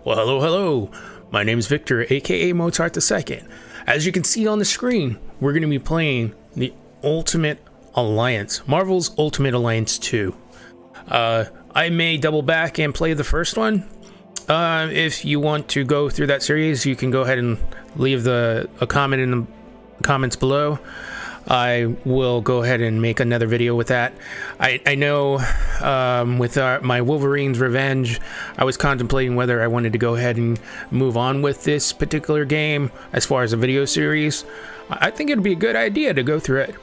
Well, hello. My name is Victor, aka Mozart II. As you can see on the screen, we're going to be playing the Ultimate Alliance, Marvel's Ultimate Alliance 2. I may double back and play the first one. If you want to go through that series, you can go ahead and leave a comment in the comments below. I will go ahead and make another video with that. I know with my Wolverine's Revenge, I was contemplating whether I wanted to go ahead and move on with this particular game as far as a video series. I think it'd be a good idea to go through it.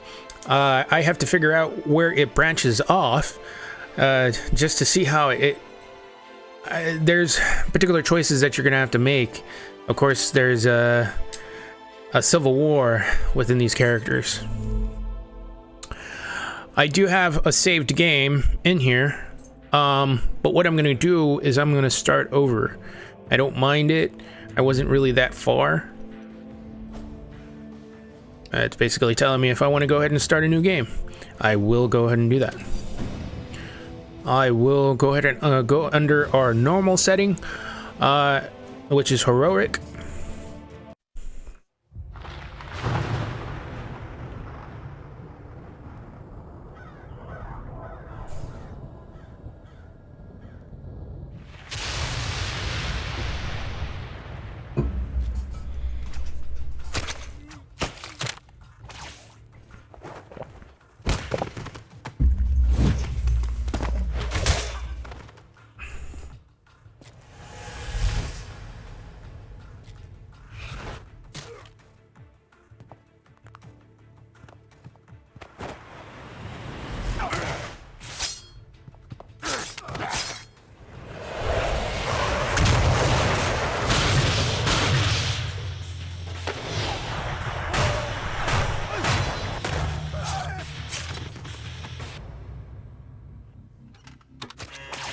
I have to figure out where it branches off just to see how there's particular choices that you're gonna have to make. Of course, there's a civil war within these characters. I do have a saved game in here, but what I'm going to do is I'm going to start over. I don't mind it. I wasn't really that far. It's basically telling me if I want to go ahead and start a new game. I will go ahead and do that. I will go ahead and go under our normal setting, which is heroic.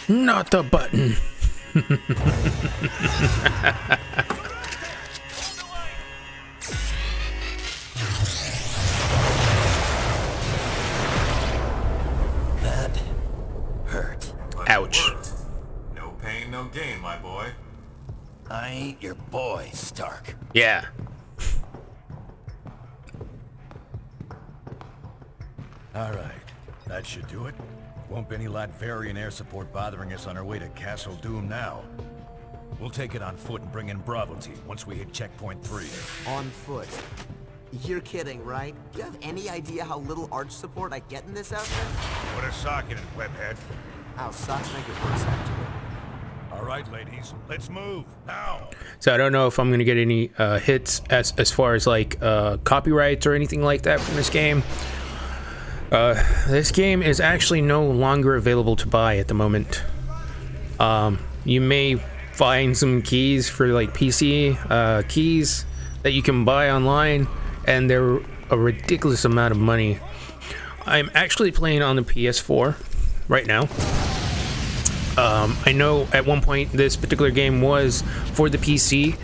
Not the button. That hurt. Ouch. No pain, no gain, my boy. I ain't your boy, Stark. Yeah. All right, that should do it. Won't be any Latverian air support bothering us on our way to Castle Doom now. We'll take it on foot and bring in Bravo team once we hit checkpoint 3. On foot. You're kidding, right? Do you have any idea how little arch support I get in this outfit? Put a sock in it, webhead. Oh, socks make it worse, actually. All right, ladies, let's move, now! So I don't know if I'm going to get any hits as far as like copyrights or anything like that from this game. This game is actually no longer available to buy at the moment. You may find some keys for like PC keys that you can buy online, and they're a ridiculous amount of money. I'm actually playing on the PS4 right now. I know at one point this particular game was for the PC,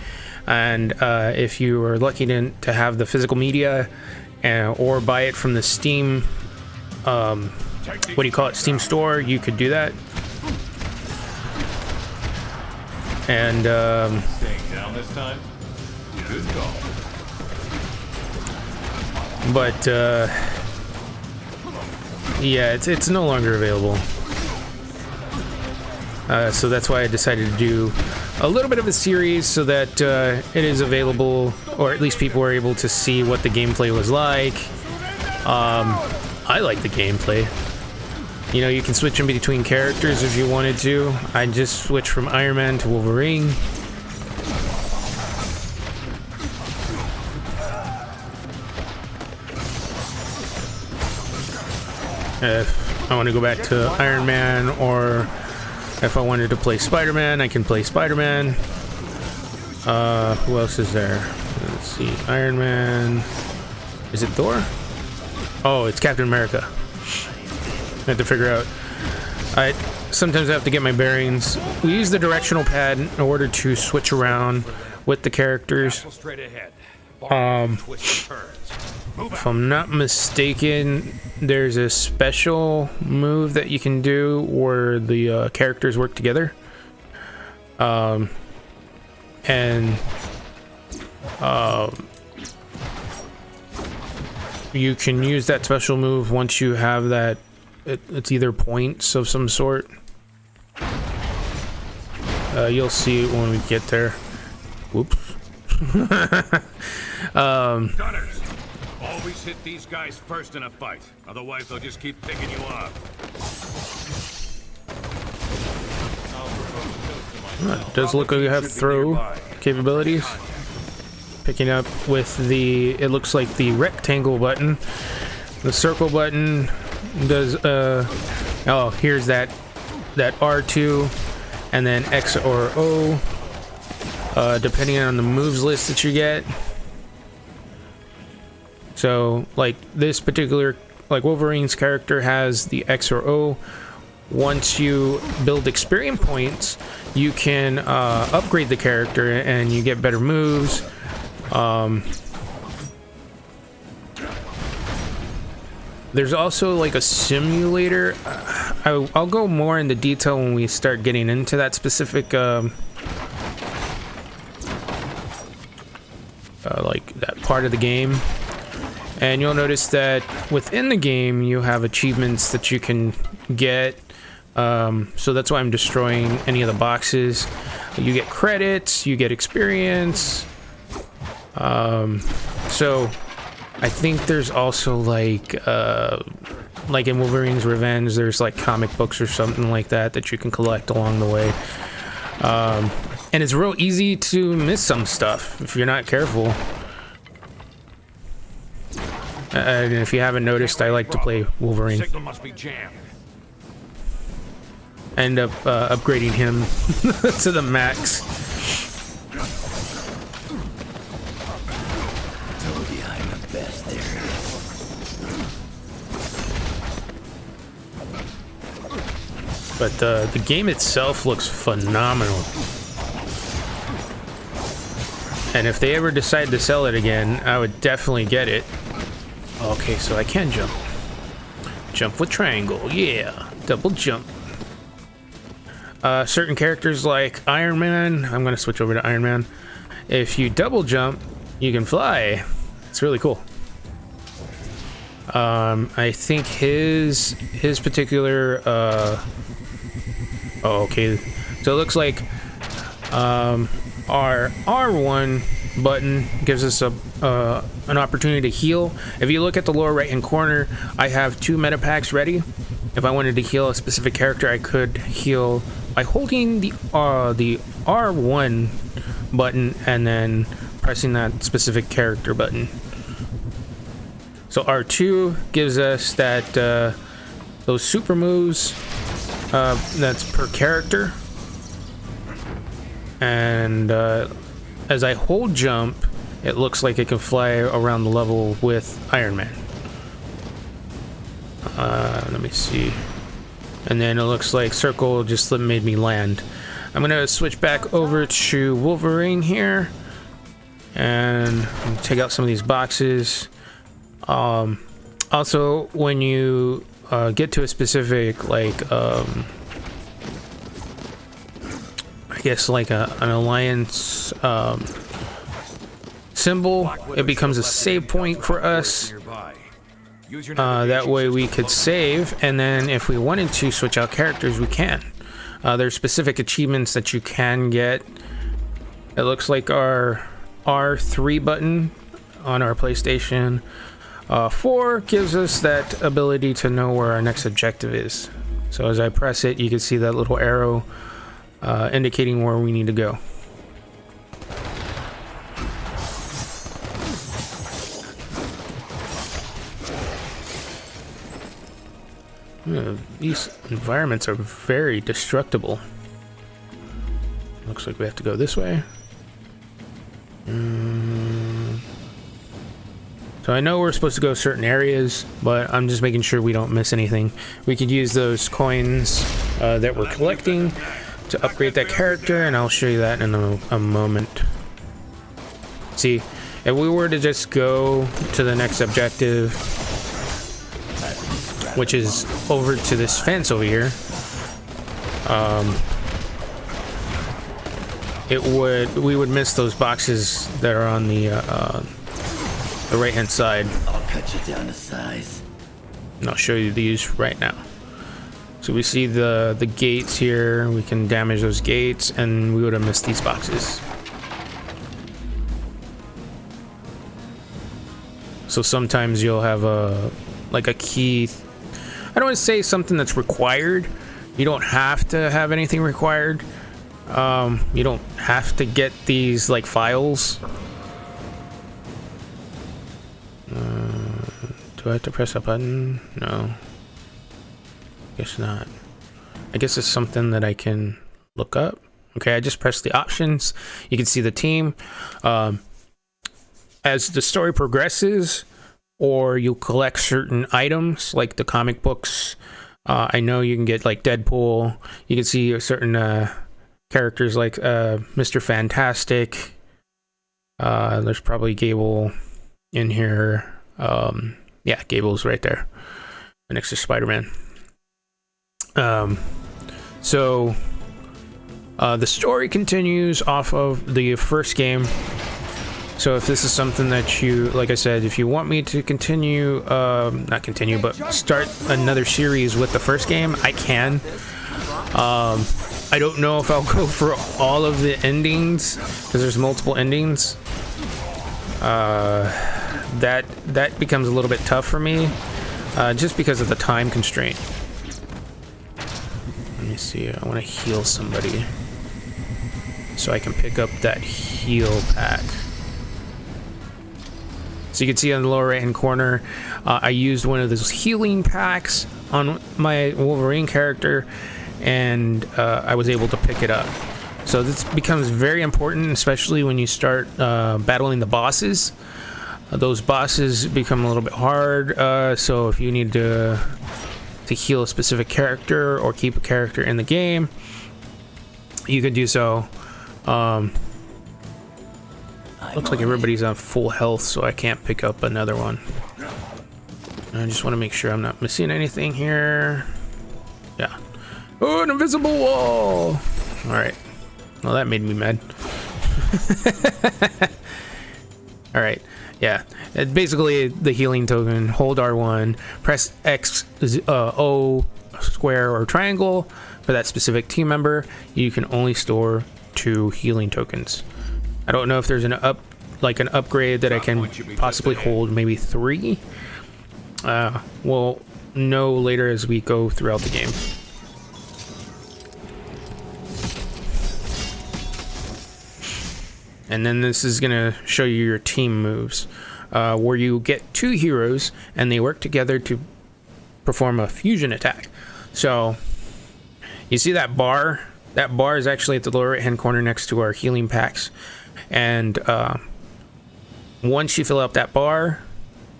and if you were lucky to have the physical media or buy it from the Steam what do you call it, Steam store, you could do that. And Staying down this time? Good call. but yeah, it's no longer available. So that's why I decided to do a little bit of a series so that it is available, or at least people are able to see what the gameplay was like. I like the gameplay. You know, you can switch in between characters if you wanted to. I just switched from Iron Man to Wolverine. If I want to go back to Iron Man, or if I wanted to play Spider-Man, I can play Spider-Man. Who else is there? Let's see. Iron Man. Is it Thor? Oh, it's Captain America. I have to figure out. Sometimes I have to get my bearings. We use the directional pad in order to switch around with the characters. If I'm not mistaken, there's a special move that you can do where the characters work together. and you can use that special move once you have that. It's either points of some sort. You'll see it when we get there. Whoops. Gunners, always hit these guys first in a fight. Otherwise, they'll just keep picking you off. It does look like you have throw capabilities. Picking up with the, it looks like the rectangle button. The circle button does, oh, here's that R2, and then X or O, depending on the moves list that you get. So, like, this particular, like, Wolverine's character has the X or O. Once you build experience points, you can upgrade the character and you get better moves. There's also like a simulator. I'll go more into detail when we start getting into that specific like that part of the game. And you'll notice that within the game you have achievements that you can get. So that's why I'm destroying any of the boxes. You get credits, you get experience. So I think there's also like in Wolverine's Revenge, there's like comic books or something like that that you can collect along the way. And it's real easy to miss some stuff if you're not careful. And if you haven't noticed, I like to play Wolverine. Signal must be jammed. End up upgrading him to the max. Told you I'm the best there is. But the game itself looks phenomenal. And if they ever decide to sell it again, I would definitely get it. Okay, so I can jump. Jump with triangle, yeah. Double jump. Certain characters like Iron Man, I'm gonna switch over to Iron Man. If you double jump, you can fly. It's really cool. I think his particular oh, okay, so it looks like our R1 button gives us an opportunity to heal. If you look at the lower right hand corner, I have 2 meta packs ready. If I wanted to heal a specific character, I could heal by holding the R1 button and then pressing that specific character button. So R2 gives us that those super moves that's per character, and as I hold jump, it looks like it can fly around the level with Iron Man. Let me see. And then it looks like circle just made me land. I'm gonna switch back over to Wolverine here and take out some of these boxes. Also, when you get to a specific, like, I guess like an alliance symbol, it becomes a save point for us. That way we could save, and then if we wanted to switch out characters, we can. There's specific achievements that you can get. It looks like our R3 button on our PlayStation 4 gives us that ability to know where our next objective is. So as I press it, you can see that little arrow indicating where we need to go. These environments are very destructible. Looks like we have to go this way. So I know we're supposed to go certain areas, but I'm just making sure we don't miss anything. We could use those coins that we're collecting to upgrade that character, and I'll show you that in a moment. See, if we were to just go to the next objective, which is over to this fence over here, we would miss those boxes that are on the right hand side. I'll cut you down to size. And I'll show you these right now. So we see the gates here. We can damage those gates, and we would have missed these boxes. So sometimes you'll have a key. I don't want to say something that's required. You don't have to have anything required. You don't have to get these like files. Do I have to press a button? No. Guess not. I guess it's something that I can look up. Okay, I just pressed the options. You can see the team. As the story progresses, or you collect certain items like the comic books. I know you can get like Deadpool. You can see certain characters like Mr. Fantastic. There's probably Gable in here. Yeah, Gable's right there next to Spider-Man. So the story continues off of the first game. So if this is something that you, like I said, if you want me to continue, not continue, but start another series with the first game, I can. I don't know if I'll go for all of the endings, because there's multiple endings. That becomes a little bit tough for me, just because of the time constraint. Let me see, I want to heal somebody, so I can pick up that heal pack. So you can see on the lower right hand corner, I used one of those healing packs on my Wolverine character, and I was able to pick it up. So this becomes very important, especially when you start battling the bosses. Those bosses become a little bit hard, so if you need to heal a specific character or keep a character in the game, you can do so. Looks like everybody's on full health, so I can't pick up another one. I just want to make sure I'm not missing anything here. Yeah. Oh, an invisible wall! Alright. Well, that made me mad. Alright. Yeah. Basically, the healing token, hold R1, press X, O, square, or triangle for that specific team member. You can only store 2 healing tokens. I don't know if there's an upgrade that I can possibly hold maybe 3. We'll know later as we go throughout the game. And then this is gonna show you your team moves, where you get 2 heroes and they work together to perform a fusion attack. So you see that bar? That bar is actually at the lower right hand corner next to our healing packs. And once you fill up that bar,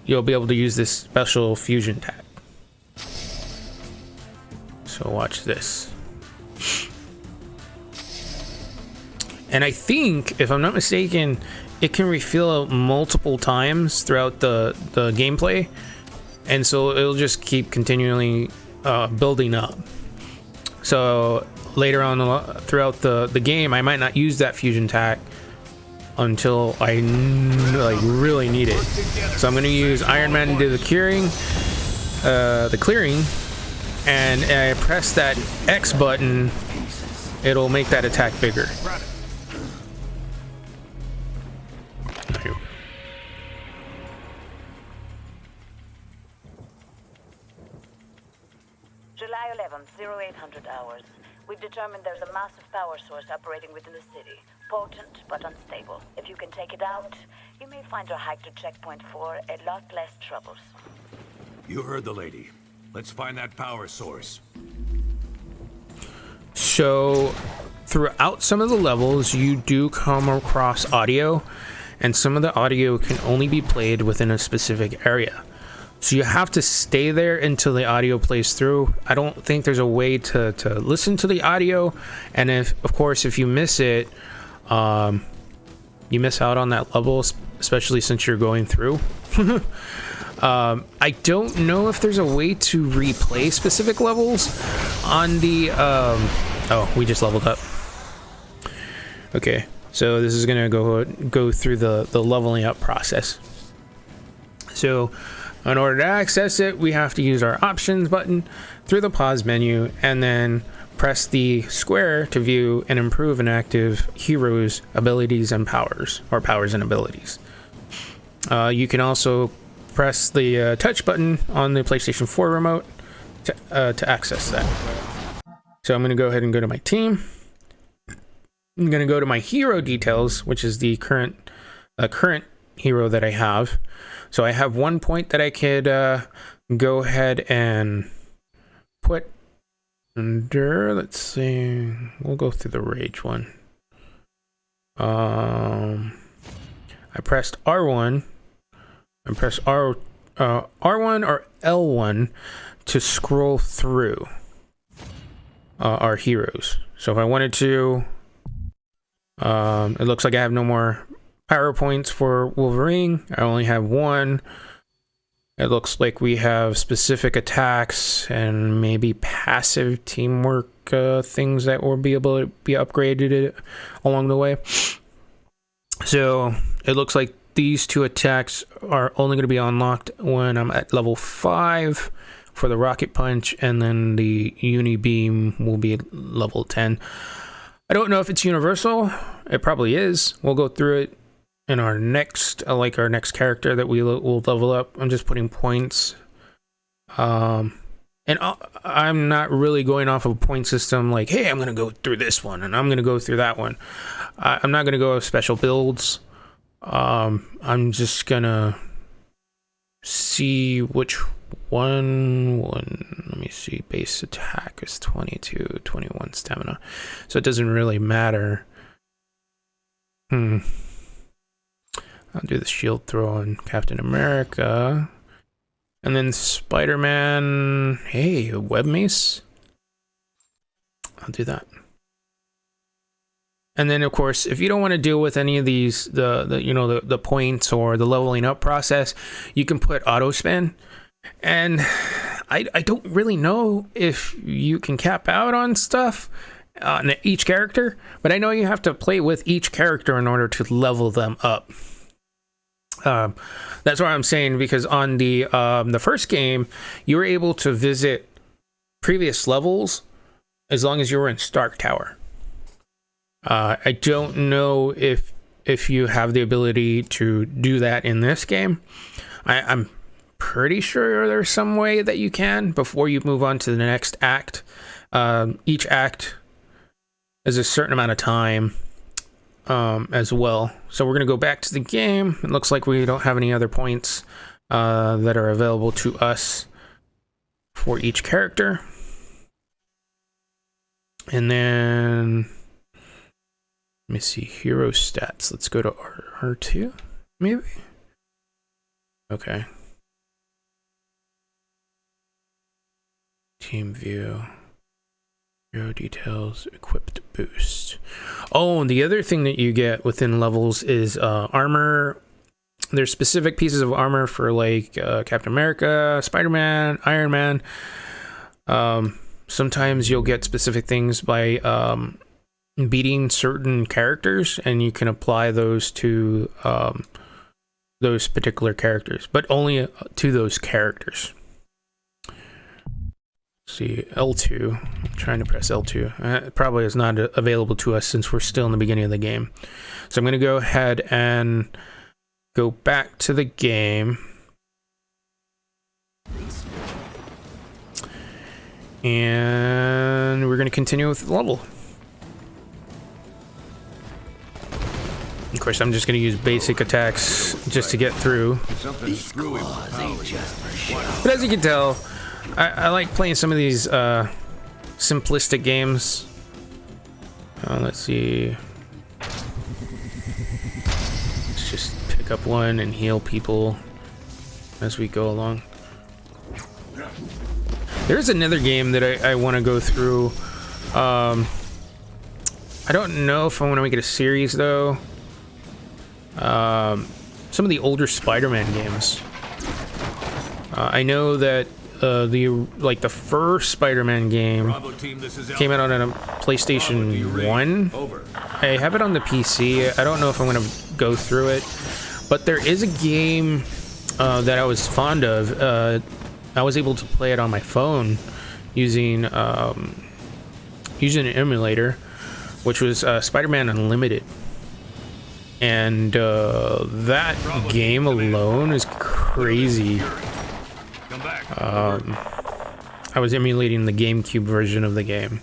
you'll be able to use this special fusion attack. So watch this. And I think, if I'm not mistaken, it can refill multiple times throughout the gameplay. And so it'll just keep continually building up. So later on throughout the game, I might not use that fusion attack until I really need it. So I'm going to use Iron Man to do the clearing, and I press that X button, it'll make that attack bigger. July 11th, 0800 hours. We've determined there's a massive power source operating within the city. Potent, but unstable. If you can take it out, you may find your hike to checkpoint 4 a lot less troubles. You heard the lady. Let's find that power source. So throughout some of the levels, you do come across audio, and some of the audio can only be played within a specific area. So you have to stay there until the audio plays through. I don't think there's a way to listen to the audio, and if you miss it, you miss out on that level, especially since you're going through. I don't know if there's a way to replay specific levels on the oh, we just leveled up. Okay, so this is gonna go through the leveling up process. So in order to access it, we have to use our options button through the pause menu, and then press the square to view and improve an active hero's abilities and powers, or powers and abilities. You can also press the touch button on the PlayStation 4 remote to access that. So I'm going to go ahead and go to my team. I'm going to go to my hero details, which is the current hero that I have. So I have 1 point that I could go ahead and put under. Let's see. We'll go through the rage one. I pressed R1. I pressed R1 or L1 to scroll through our heroes. So if I wanted to, it looks like I have no more power points for Wolverine. I only have 1. It looks like we have specific attacks and maybe passive teamwork things that will be able to be upgraded along the way. So it looks like these 2 attacks are only going to be unlocked when I'm at level 5 for the rocket punch, and then the uni beam will be level 10. I don't know if it's universal. It probably is. We'll go through it in our next, our next character that we will level up. I'm just putting points. And I'm not really going off of a point system like, hey, I'm going to go through this one and I'm going to go through that one. I'm not going to go with special builds. I'm just going to see which one. Let me see. Base attack is 22, 21 stamina. So it doesn't really matter. I'll do the shield throw on Captain America. And then Spider-Man. Hey, a web mace. I'll do that. And then, of course, if you don't want to deal with any of these, the points or the leveling up process, you can put auto spin. And I don't really know if you can cap out on stuff on each character, but I know you have to play with each character in order to level them up. That's what I'm saying, because on the first game, you were able to visit previous levels as long as you were in Stark Tower. I don't know if you have the ability to do that in this game. I'm pretty sure there's some way that you can before you move on to the next act. Each act is a certain amount of time as well. So we're going to go back to the game. It looks like we don't have any other points that are available to us for each character. And then, let me see, hero stats. Let's go to R2, maybe? Okay. Team view. Hero details, equipped boost. Oh, and the other thing that you get within levels is armor. There's specific pieces of armor for like Captain America, Spider-Man, Iron Man. Sometimes you'll get specific things by beating certain characters, and you can apply those to those particular characters, but only to those characters. See, L2. I'm trying to press L2. It probably is not available to us since we're still in the beginning of the game. So I'm going to go ahead and go back to the game. And we're going to continue with the level. Of course, I'm just going to use basic attacks just to get through. These claws ain't just for show. But as you can tell, I like playing some of these simplistic games. Let's see. Let's just pick up one and heal people as we go along. There's another game that I want to go through. I don't know if I want to make it a series, though. Some of the older Spider-Man games. I know that the first Spider-Man game Bravo team, this is came out on a PlayStation 1. Over. I have it on the PC. I don't know if I'm gonna go through it, but there is a game that I was fond of. I was able to play it on my phone using an emulator, which was Spider-Man Unlimited. And that game alone is crazy. Come back. I was emulating the GameCube version of the game.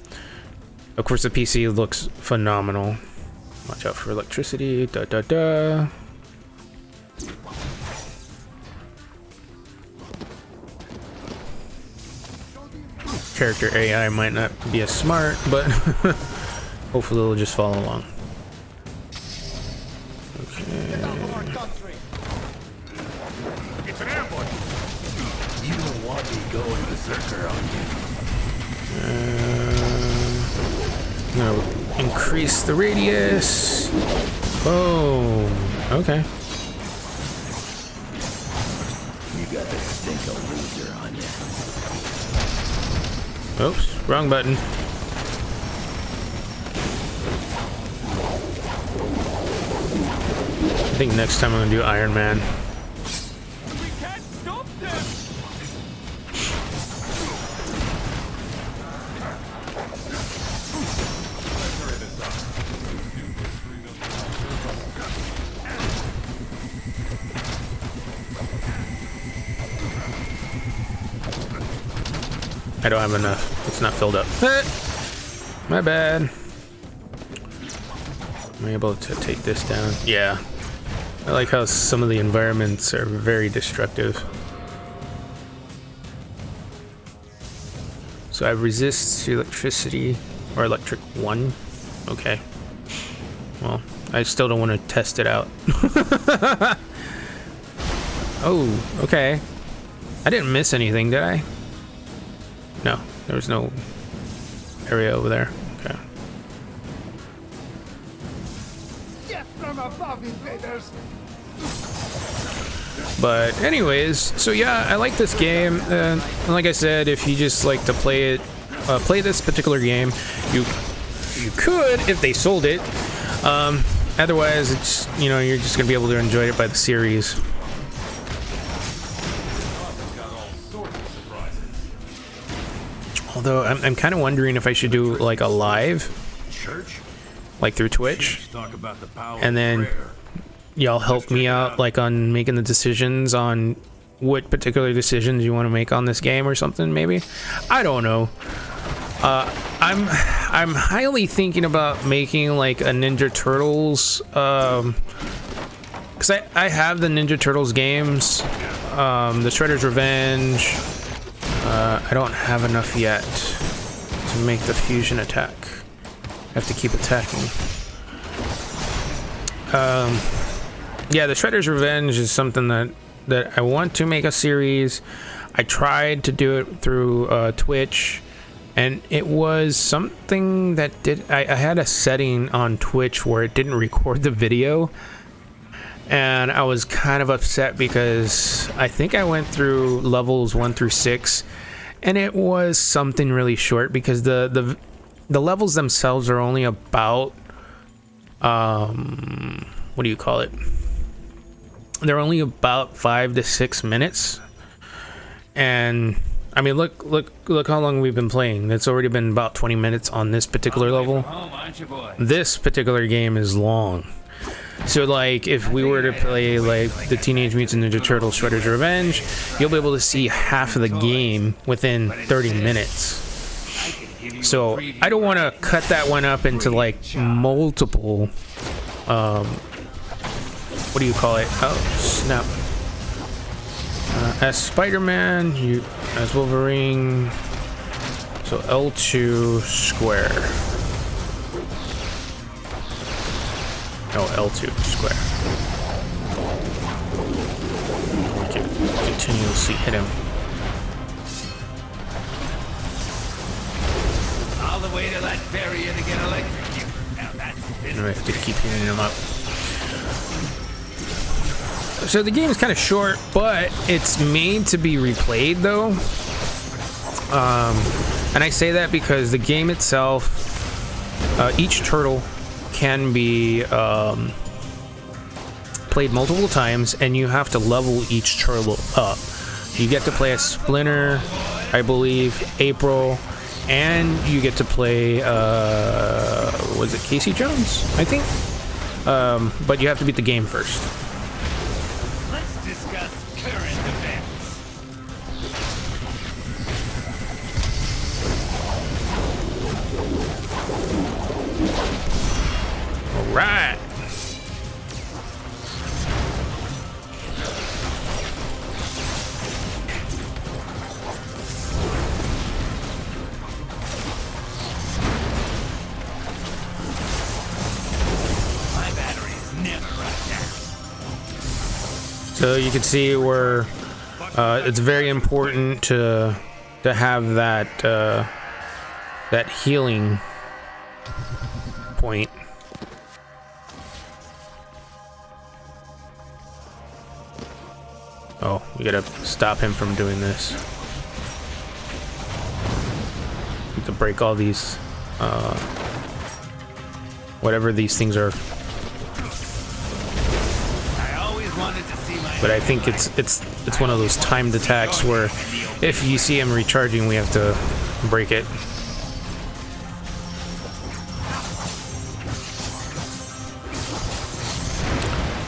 Of course, the PC looks phenomenal. Watch out for electricity. Da da da. Character AI might not be as smart, but hopefully they'll just follow along. Okay. It's an ambush. You don't want me going berserker on you. I'm gonna increase the radius. Boom. Okay. You got the stink of loser on you. Oops, wrong button. I think next time I'm gonna do Iron Man. We can't stop them. I don't have enough. It's not filled up. My bad. Am I able to take this down? Yeah. I like how some of the environments are very destructive. So I resist to electricity, or electric 1. Okay. Well, I still don't want to test it out. Oh, okay. I didn't miss anything, did I? No, there was no area over there. Okay. But anyways, so yeah, I like this game. And like I said, if you just like to play it, play this particular game, you could if they sold it. Otherwise, it's, you know, you're just gonna be able to enjoy it by the series. Although I'm kind of wondering if I should do like a live, like through Twitch, Talk about the power and then of prayer. y'all help me out like on making the decisions on what particular decisions you want to make on this game or something. Maybe, I don't know. I'm highly thinking about making like a Ninja Turtles, because I have the Ninja Turtles games, the Shredder's Revenge. I don't have enough yet to make the fusion attack. I have to keep attacking. Yeah, the Shredder's Revenge is something that I want to make a series. I tried to do it through Twitch, and it was something that I had a setting on Twitch where it didn't record the video. And I was kind of upset because I think I went through levels 1 through 6, and it was something really short because the levels themselves are only about what do you call it? They're only about 5 to 6 minutes, and I mean, look how long we've been playing. It's already been about 20 minutes on this particular level. This particular game is long. So like if we were to play like the Teenage Mutant Ninja Turtles Shredder's Revenge, you'll be able to see half of the game within 30 minutes. So I don't want to cut that one up into like multiple what do you call it? Oh snap. As Spider-Man, you as Wolverine, so L2 square. No, L2 square. We can continuously hit him. All the way to that barrier to get electrocuted. Now that's And I have to keep hitting him up. So the game is kind of short, but it's made to be replayed though. And I say that because the game itself, each turtle can be played multiple times, and you have to level each turtle up. You get to play as Splinter, I believe, April, and you get to play, was it Casey Jones, I think? But you have to beat the game first. Let's discuss current events. All right. My batteries never run down. So you can see where it's very important to have that that healing point. Oh, we gotta stop him from doing this. We have to break all these, whatever these things are. I always wanted to see my. But I think it's one of those timed attacks where if you see him recharging, we have to break it.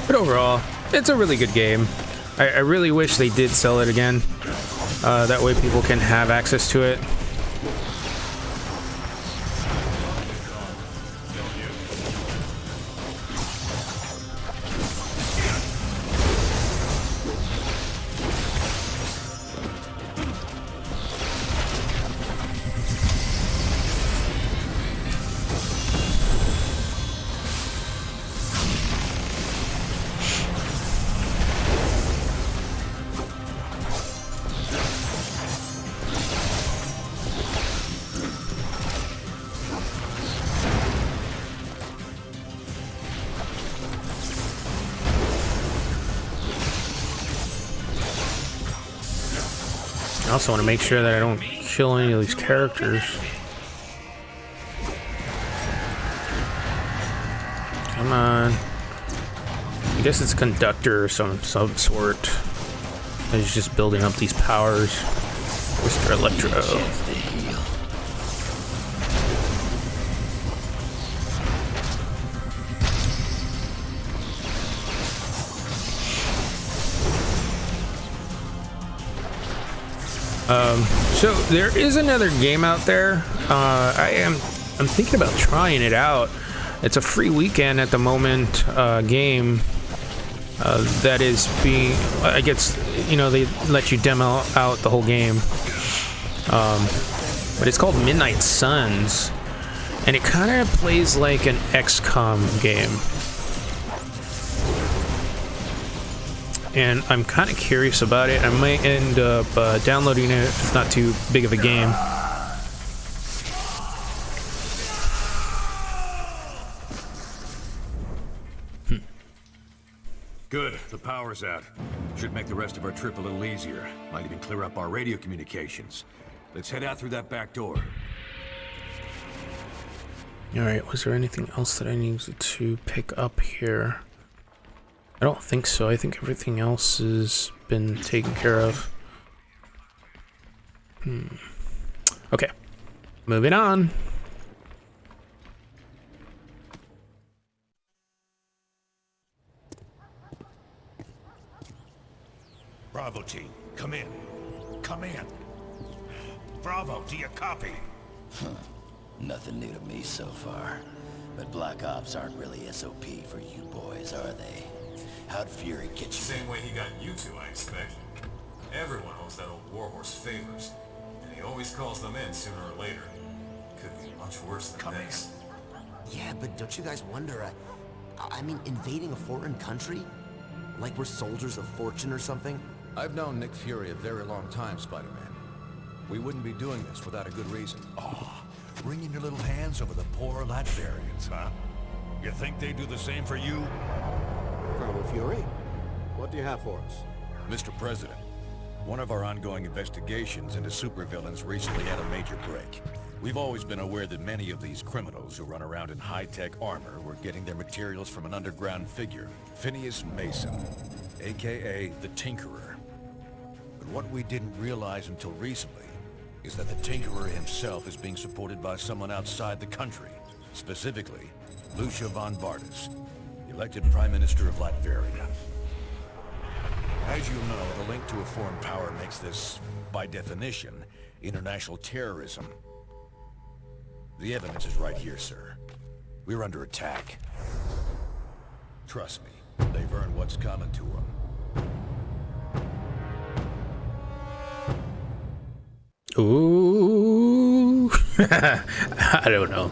But overall, it's a really good game. I really wish they did sell it again. That way people can have access to it. I also want to make sure that I don't kill any of these characters. Come on. I guess it's a conductor or some sort. He's just building up these powers. Mr. Electro. So there is another game out there. I'm thinking about trying it out. It's a free weekend at the moment game that is being, I guess, you know, they let you demo out the whole game. But it's called Midnight Suns, and it kind of plays like an XCOM game. And I'm kind of curious about it. I might end up downloading it if it's not too big of a game. Good, the power's out. Should make the rest of our trip a little easier. Might even clear up our radio communications. Let's head out through that back door. Alright, was there anything else that I needed to pick up here? I don't think so. I think everything else has been taken care of. Okay, moving on. Bravo team, come in. Come in. Bravo, do you copy? Nothing new to me so far. But Black Ops aren't really SOP for you boys, are they? How'd Fury get you? Same way he got you two, I expect. Everyone owes that old warhorse favors, and he always calls them in sooner or later. Could be much worse than this. Yeah, but don't you guys wonder, I mean, invading a foreign country? Like we're soldiers of fortune or something? I've known Nick Fury a very long time, Spider-Man. We wouldn't be doing this without a good reason. Oh, wringing your little hands over the poor Latverians, huh? You think they do the same for you? Colonel Fury, what do you have for us? Mr. President, One of our ongoing investigations into supervillains recently had a major break. We've always been aware that many of these criminals who run around in high-tech armor were getting their materials from an underground figure, Phineas Mason, aka the Tinkerer. But what we didn't realize until recently is that the Tinkerer himself is being supported by someone outside the country, specifically Lucia von Bardas, elected Prime Minister of Latveria. As you know, the link to a foreign power makes this, by definition, international terrorism. The evidence is right here, sir. We're under attack. Trust me, they've earned what's coming to them. Ooh. I don't know.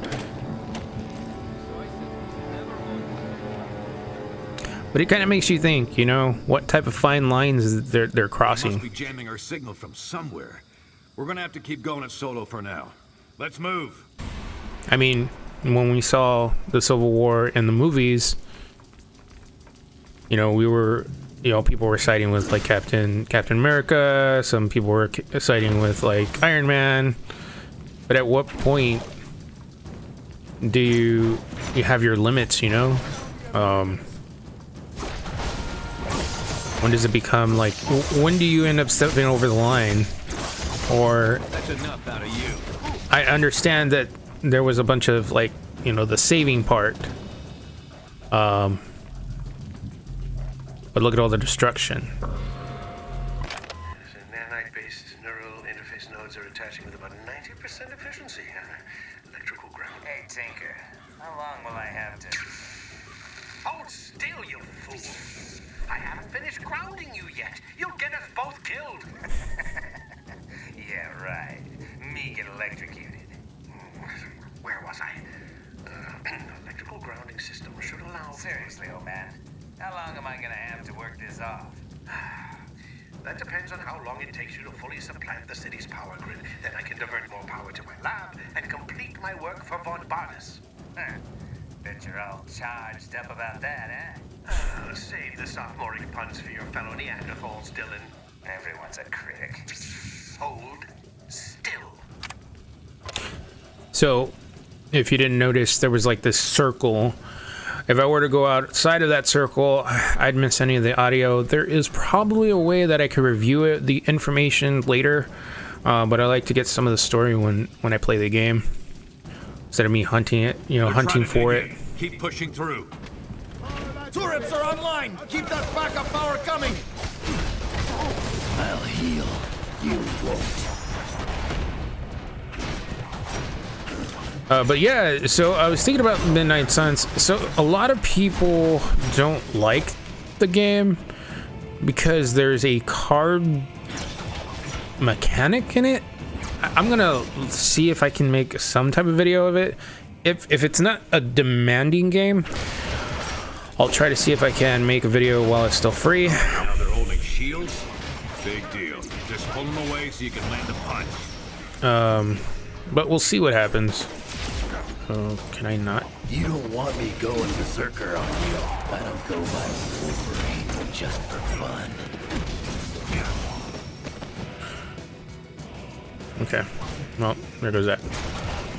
But it kind of makes you think, you know, what type of fine lines they're They crossing. must be jamming our signal from somewhere. We're gonna have to keep going it solo for now. Let's move. I mean, when we saw the Civil War in the movies, you know, people were siding with like Captain America. Some people were siding with like Iron Man. But at what point do you have your limits? You know, when does it become like? When do you end up stepping over the line? Or That's enough out of you. I understand that there was a bunch of like, you know, the saving part. But look at all the destruction. Nanite-based neural interface nodes are attaching with about 90% efficiency. Electrical ground. Hey, Tinker. How long will I have to... Hold still, you fool! I haven't finished grounding you yet. You'll get us both killed. Yeah, right. Me get electrocuted. Where was I? Electrical grounding system should allow... Seriously, old man. How long am I gonna have to work this off? That depends on how long it takes you to fully supplant the city's power grid. Then I can divert more power to my lab and complete my work for Von Bardas. Huh. Bet you're all charged up about that, Save the sophomoric puns for your fellow Neanderthals, Dylan. Everyone's a critic. Hold still. So, if you didn't notice, there was like this circle. If I were to go outside of that circle, I'd miss any of the audio. There is probably a way that I could review it, the information later, but I like to get some of the story when I play the game instead of me hunting it, you know, hunting for it. Keep pushing through. Turrets are online! Keep that backup power coming! I'll heal. You won't. But yeah, so I was thinking about Midnight Suns. So a lot of people don't like the game because there's a card mechanic in it. I'm gonna see if I can make some type of video of it. If it's not a demanding game, I'll try to see if I can make a video while it's still free. Now they're holding shields. Big deal. Just pull them away so you can land a punch. But we'll see what happens. Oh, can I not? You don't want me going berserker on you. I don't go by Wolverine just for fun. Okay. Well, there goes that.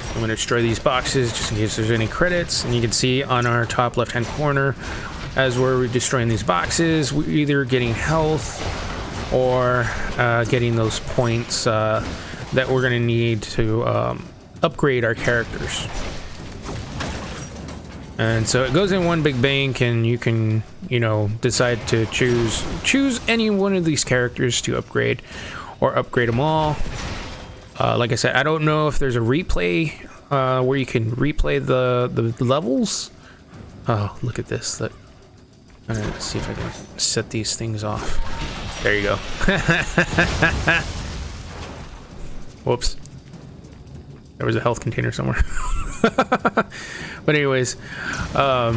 I'm going to destroy these boxes just in case there's any credits. And you can see on our top left-hand corner, as we're destroying these boxes, we're either getting health or getting those points that we're going to need to upgrade our characters. And so it goes in one big bank, and you can, you know, decide to choose any one of these characters to upgrade, or upgrade them all. Like I said, I don't know if there's a replay where you can replay the levels. Oh, look at this. Let's see if I can set these things off. There you go. Whoops. There was a health container somewhere. But anyways, but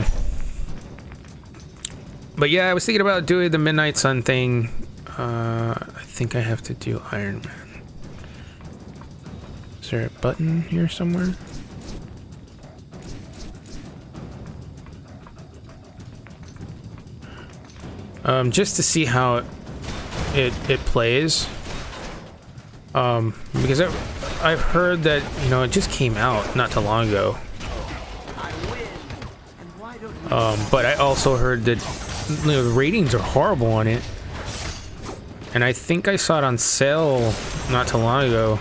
yeah, I was thinking about doing the Midnight Sun thing. I think I have to do Iron Man. Is there a button here somewhere? Just to see how it plays. Because I've heard that, you know, it just came out not too long ago. But I also heard that, you know, the ratings are horrible on it. And I think I saw it on sale not too long ago.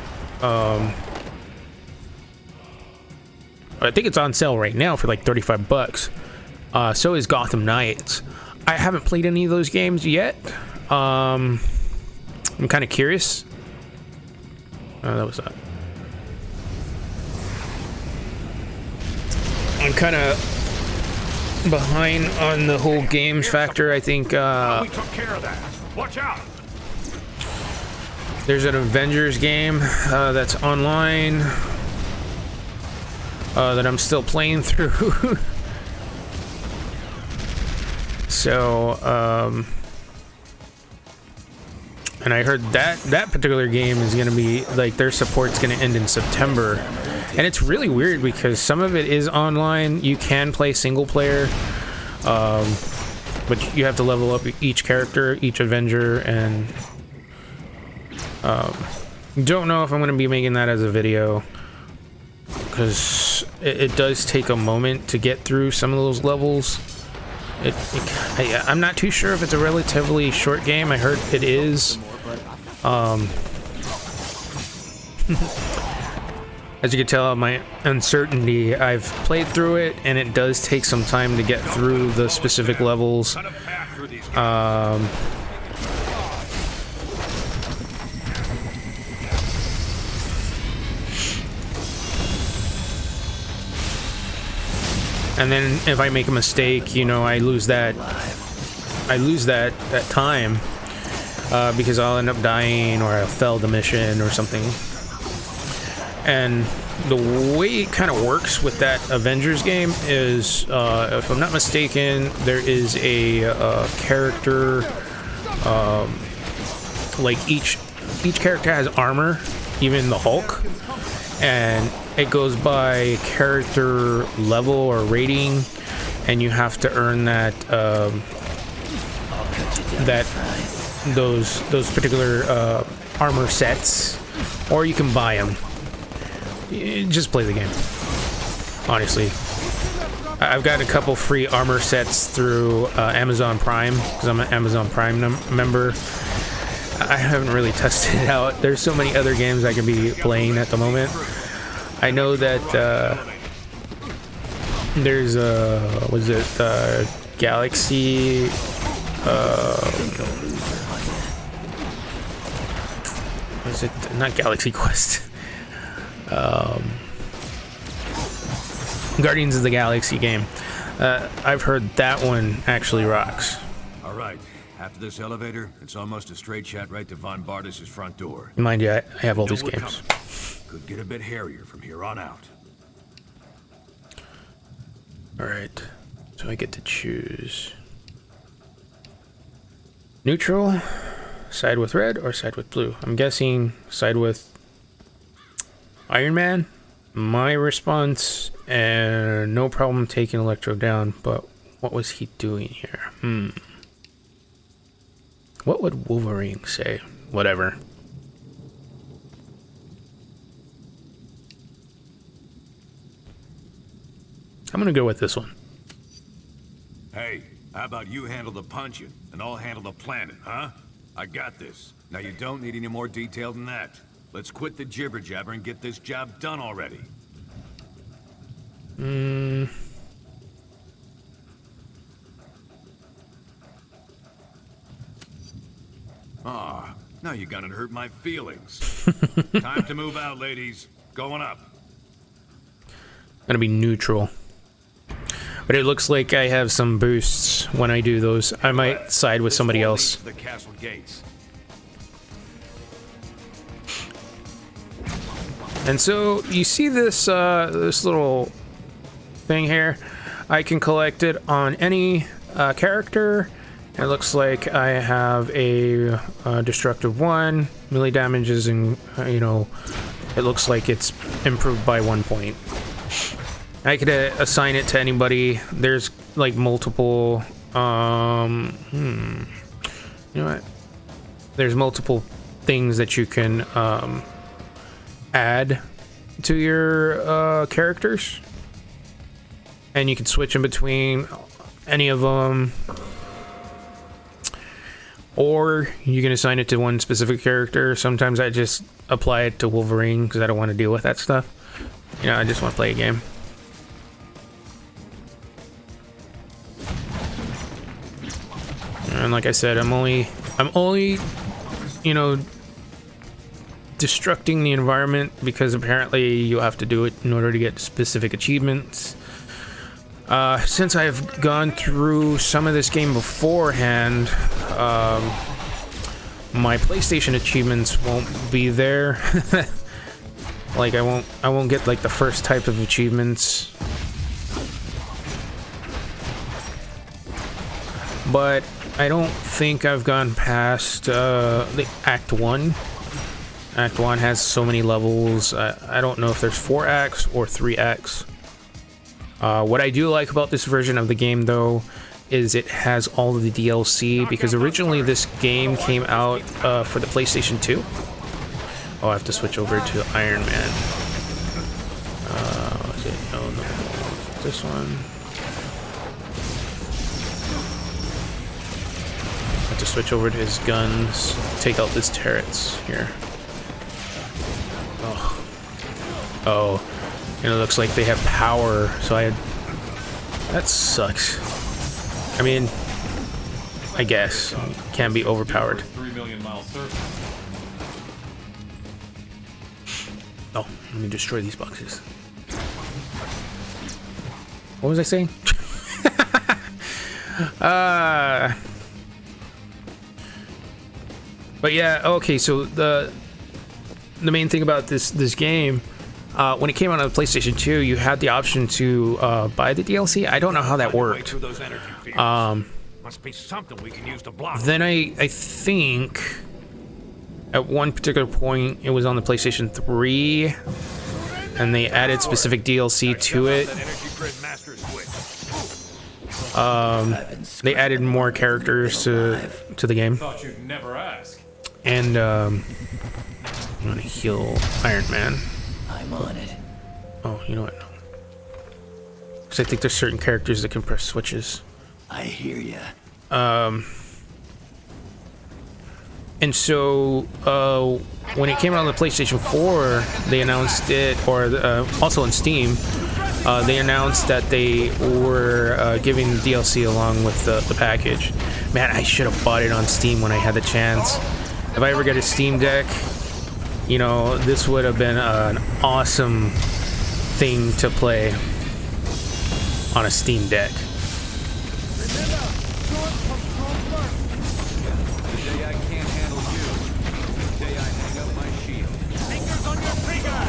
I think it's on sale right now for like 35 bucks. So is Gotham Knights. I haven't played any of those games yet. I'm kind of curious. Oh, that was that. I'm kind of behind on the whole games factor. I think we took care of that. Watch out. There's an Avengers game that's online that I'm still playing through. So, and I heard that particular game is going to be, like, their support's going to end in September. And it's really weird because some of it is online. You can play single player, but you have to level up each character, each Avenger, and don't know if I'm going to be making that as a video, because it does take a moment to get through some of those levels. I'm not too sure if it's a relatively short game. I heard it is. As you can tell, my uncertainty, I've played through it, and it does take some time to get through the specific levels. And then if I make a mistake, you know, I lose that time because I'll end up dying, or I'll fail the mission or something. And the way it kind of works with that Avengers game is, if I'm not mistaken, there is a character, like each character has armor, even the Hulk, and it goes by character level or rating, and you have to earn that those particular armor sets, or you can buy them. Just play the game. Honestly, I've got a couple free armor sets through Amazon Prime, because I'm an Amazon Prime member. I haven't really tested it out. There's so many other games I can be playing at the moment. I know that there's was it Galaxy? Was it not Galaxy Quest? Guardians of the Galaxy game. I've heard that one actually rocks. All right. After this elevator, it's almost a straight shot right to Von Bartis' front door. Mind you, I have all these games. Could get a bit hairier from here on out. Alright, so I get to choose neutral, side with red, or side with blue. I'm guessing side with Iron Man. My response, and no problem taking Electro down, but what was he doing here? What would Wolverine say? Whatever. I'm gonna go with this one. Hey, how about you handle the punching, and I'll handle the planning, huh? I got this. Now you don't need any more detail than that. Let's quit the jibber-jabber and get this job done already. Ah, now you're gonna hurt my feelings. Time to move out, ladies. Going up. Gonna be neutral. But it looks like I have some boosts when I do those. I might side with somebody else. The castle gates. And so you see this this little thing here. I can collect it on any character. It looks like I have a destructive 1. Melee damage is in, you know, it looks like it's improved by 1 point. I could assign it to anybody. There's like multiple. You know what? there's multiple things that you can add to your characters, and you can switch in between any of them, or you can assign it to one specific character. Sometimes I just apply it to Wolverine because I don't want to deal with that stuff. You know, I just want to play a game. And like I said, I'm only, you know, destructing the environment because apparently you have to do it in order to get specific achievements. Since I've gone through some of this game beforehand, my PlayStation achievements won't be there. Like I won't get like the first type of achievements. But I don't think I've gone past the Act 1. Act 1 has so many levels. I don't know if there's 4 acts or 3 acts. What I do like about this version of the game, though, is it has all of the DLC, because originally this game came out for the PlayStation 2. Oh, I have to switch over to Iron Man. What's it? Oh, no. This one. I have to switch over to his guns, take out his turrets here. Oh, and it looks like they have power, so that sucks. I mean, I guess can be overpowered. 3 million mile surface. Oh, let me destroy these boxes. What was I saying? But yeah, okay, so the main thing about this game, when it came out on the PlayStation 2, you had the option to buy the DLC. I don't know how that worked. Must be something we can use to block. Then I think at one particular point it was on the PlayStation 3, and they added specific DLC to it. They added more characters to the game. Thought you'd never ask. And I'm gonna heal Iron Man. I'm on it. Oh, you know what? Because I think there's certain characters that can press switches. I hear ya. And so when it came out on the PlayStation 4, they announced it, or also on Steam, they announced that they were giving DLC along with the package. Man, I should have bought it on Steam when I had the chance. If I ever get a Steam Deck, you know, this would have been an awesome thing to play on a Steam Deck.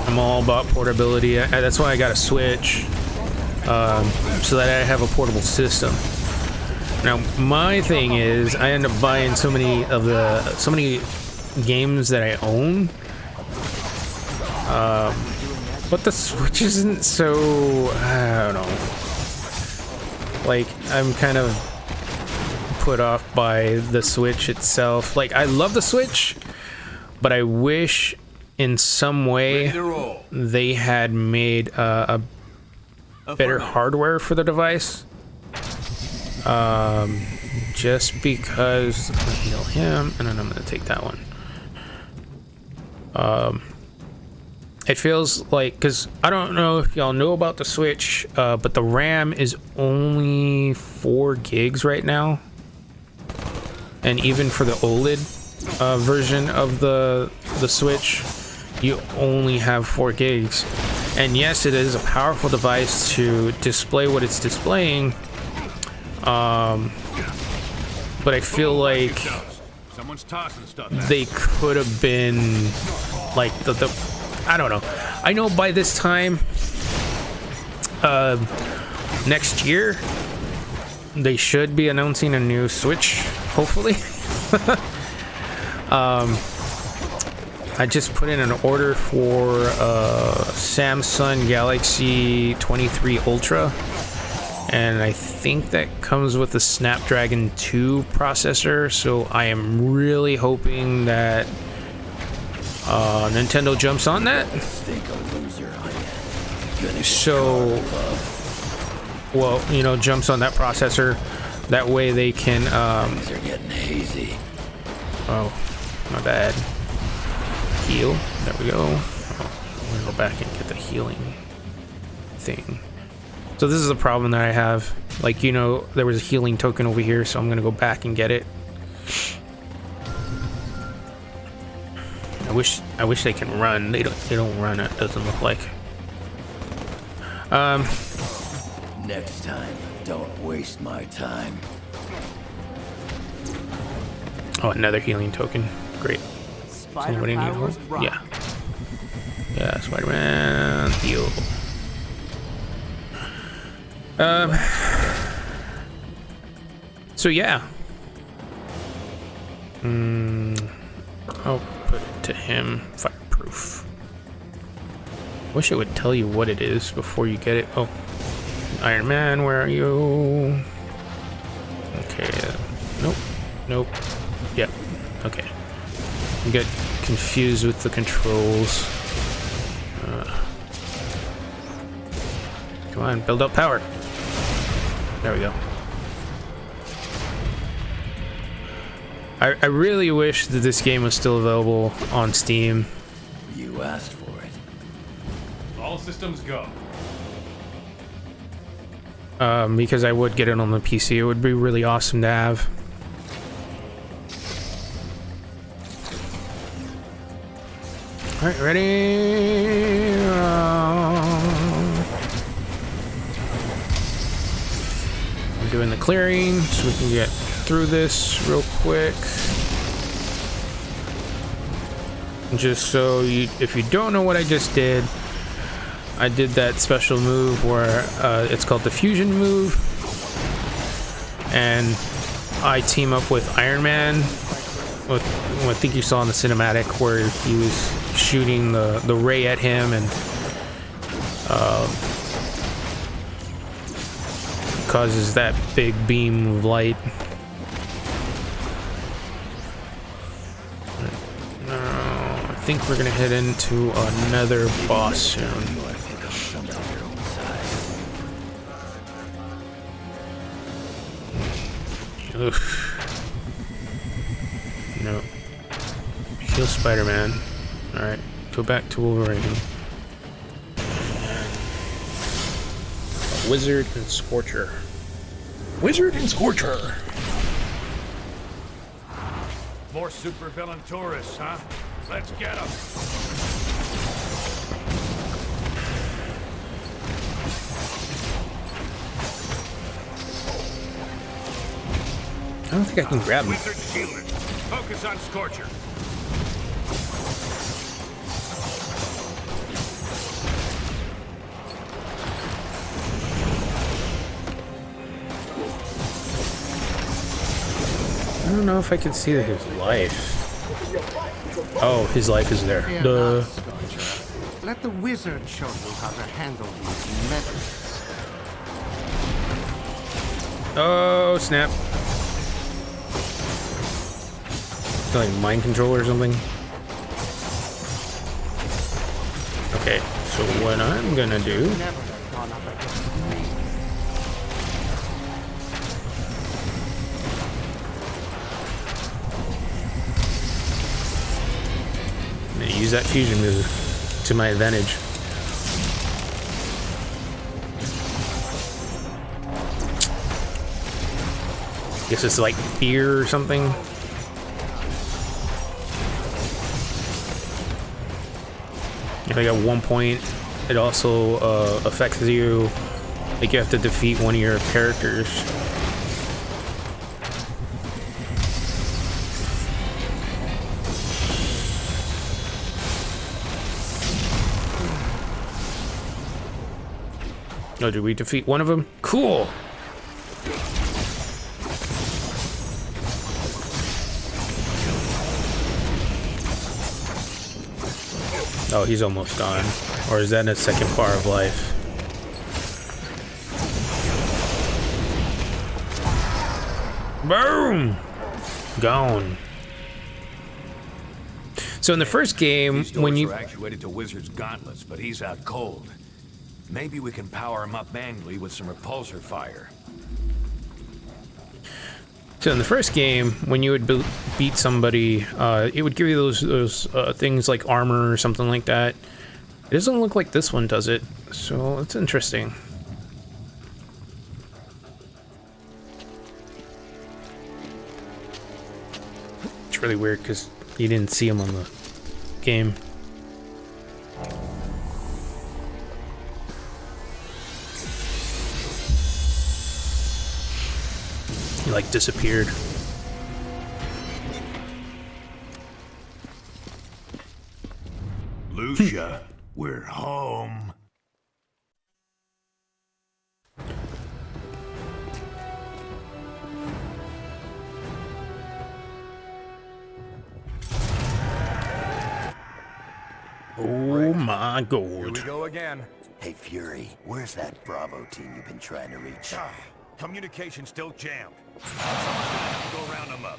I'm all about portability. That's why I got a Switch, so that I have a portable system. Now, my thing is, I end up buying so many games that I own, but the Switch isn't so, I don't know. Like, I'm kind of put off by the Switch itself. Like, I love the Switch, but I wish in some way they had made a better hardware for the device. Just because I'm gonna heal him, and then I'm gonna take that one. It feels like, because I don't know if y'all know about the Switch, but the RAM is only 4 gigs right now, and even for the OLED version of the Switch, you only have 4 gigs. And yes, it is a powerful device to display what it's displaying, but I feel like they could have been like the I don't know. I know by this time next year they should be announcing a new Switch, hopefully. I just put in an order for Samsung Galaxy 23 Ultra, and I think that comes with the Snapdragon 2 processor, so I am really hoping that Nintendo jumps on that. So, well, you know, jumps on that processor. That way they can, Things are getting hazy. oh, my bad. Heal. There we go. Oh, I'm gonna go back and get the healing thing. So this is the problem that I have. Like, you know, there was a healing token over here, so I'm gonna go back and get it. I wish they can run. They don't run. It doesn't look like. Next time, don't waste my time. Oh, another healing token. Great. Does anybody need help? Yeah. Yeah, Spider-Man heal. So yeah. I'll put it to him. Fireproof. Wish it would tell you what it is before you get it. Oh, Iron Man, where are you? Okay. Nope. Nope. Yep. Okay. You get confused with the controls. Come on, build up power. There we go. I really wish that this game was still available on Steam. You asked for it. All systems go. Because I would get it on the PC. It would be really awesome to have. All right, ready? We're doing the clearing so we can get through this real quick. Just so you, if you don't know what I just did, I did that special move where it's called the fusion move, and I team up with Iron Man. With, I think you saw in the cinematic where he was shooting the ray at him and causes that big beam of light. I think we're gonna head into another boss soon. Oof. No. Heal Spider-Man. Alright, go back to Wolverine. Wizard and Scorcher. Wizard and Scorcher! More supervillain tourists, huh? Let's get them. I don't think I can grab him. Wizard shielded. Focus on Scorcher. I don't know if I can see his life. Oh, his life is there. Duh. Let the wizard show you how to handle these methods. Oh, snap. Like mind control or something. Okay, so what I'm gonna do. Never have gone up against me. I'm gonna use that fusion move to my advantage. Guess it's like fear or something. If I got 1 point, it also affects you. Like you have to defeat one of your characters. Oh, did we defeat one of them? Cool! Oh, he's almost gone. Or is that in a second bar of life? Boom! Gone. So in the first game, These when doors you... are actuated to Wizard's gauntlets, but he's out cold. Maybe we can power him up manually with some repulsor fire. So in the first game, when you would beat somebody, it would give you those things like armor or something like that. It doesn't look like this one does it, so it's interesting. It's really weird because you didn't see him on the game. He like disappeared. Lucia, we're home. Oh my god. Here we go again. Hey, Fury, where's that Bravo team you've been trying to reach? Communication still jammed. Go round them up.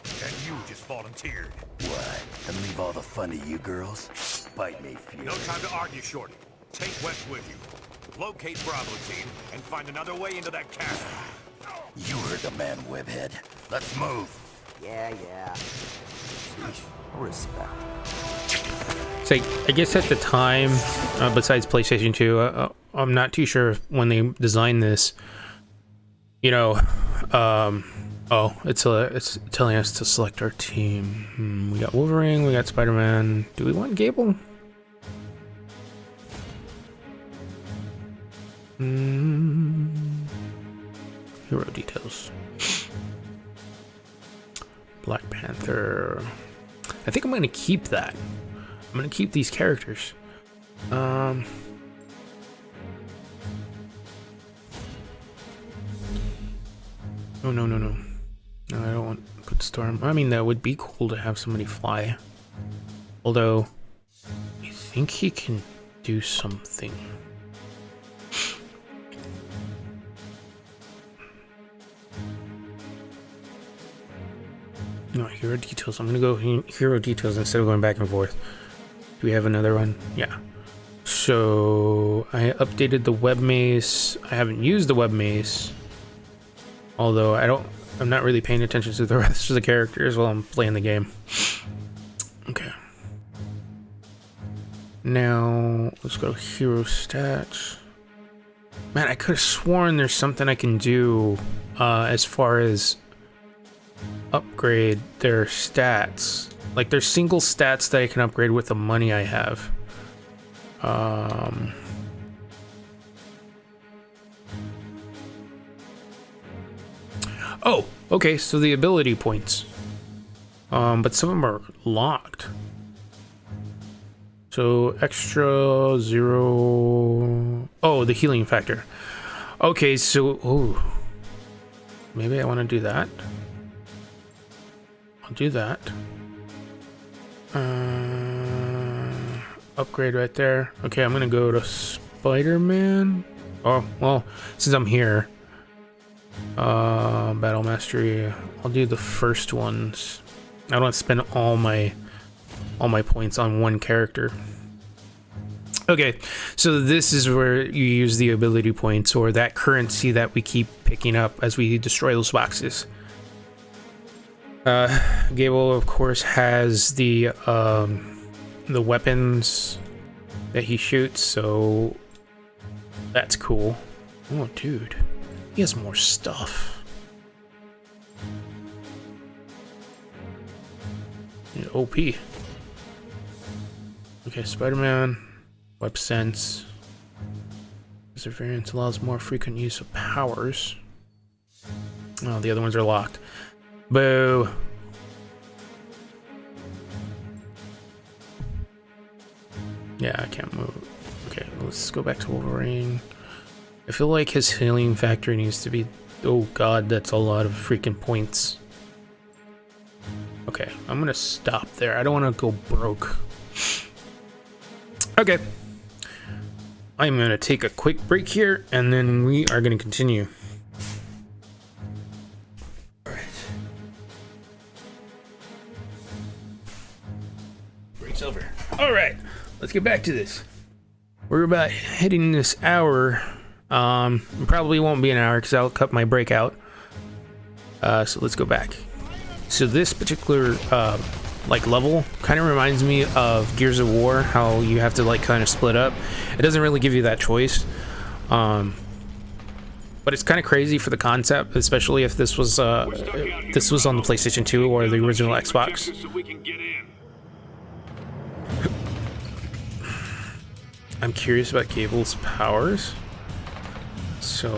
And you just volunteered. What? And leave all the fun to you girls? Bite me, Fury. No time to argue, Shorty. Take West with you. Locate Bravo team and find another way into that castle. You heard the man, Webhead. Let's move. Yeah. Sheesh. Respect. So I guess at the time, besides PlayStation 2, I'm not too sure when they designed this. You know, oh, it's telling us to select our team. We got Wolverine, we got Spider-Man. Do we want Gable? Hero details. Black Panther. I think I'm gonna keep that. I'm gonna keep these characters. Oh, no. No, I don't want to put Storm. I mean, that would be cool to have somebody fly. Although, I think he can do something. No, hero details. I'm gonna go hero details instead of going back and forth. Do we have another one? Yeah. So I updated the web mace. I haven't used the web mace, although I'm not really paying attention to the rest of the characters while I'm playing the game. Okay. Now let's go to hero stats. Man, I could have sworn there's something I can do as far as upgrade their stats. Like there's single stats that I can upgrade with the money I have. Oh, okay, so the ability points. But some of them are locked. So extra 0. Oh, the healing factor. Okay, so maybe I want to do that. I'll do that. Upgrade right there. Okay, I'm gonna go to Spider-Man. Oh, well, since I'm here. Battle Mastery. I'll do the first ones. I don't want to spend all my points on one character. Okay, so this is where you use the ability points, or that currency that we keep picking up as we destroy those boxes. Gable, of course, has the weapons that he shoots, so that's cool. Oh, dude, he has more stuff. OP. Okay, Spider-Man, Web Sense. Perseverance allows more frequent use of powers. Oh, the other ones are locked. Boo. Yeah, I can't move. Okay, let's go back to Wolverine. I feel like his healing factor needs to be... Oh god, that's a lot of freaking points. Okay, I'm gonna stop there. I don't want to go broke. Okay. I'm gonna take a quick break here, and then we are gonna continue. Alright. Silver. All right, let's get back to this. We're about hitting this hour. Probably won't be an hour because I'll cut my break out. So let's go back. So this particular like level kind of reminds me of Gears of War, how you have to like kind of split up. It doesn't really give you that choice. But it's kind of crazy for the concept, especially if this was on the PlayStation 2 or the original Xbox. I'm curious about Cable's powers. So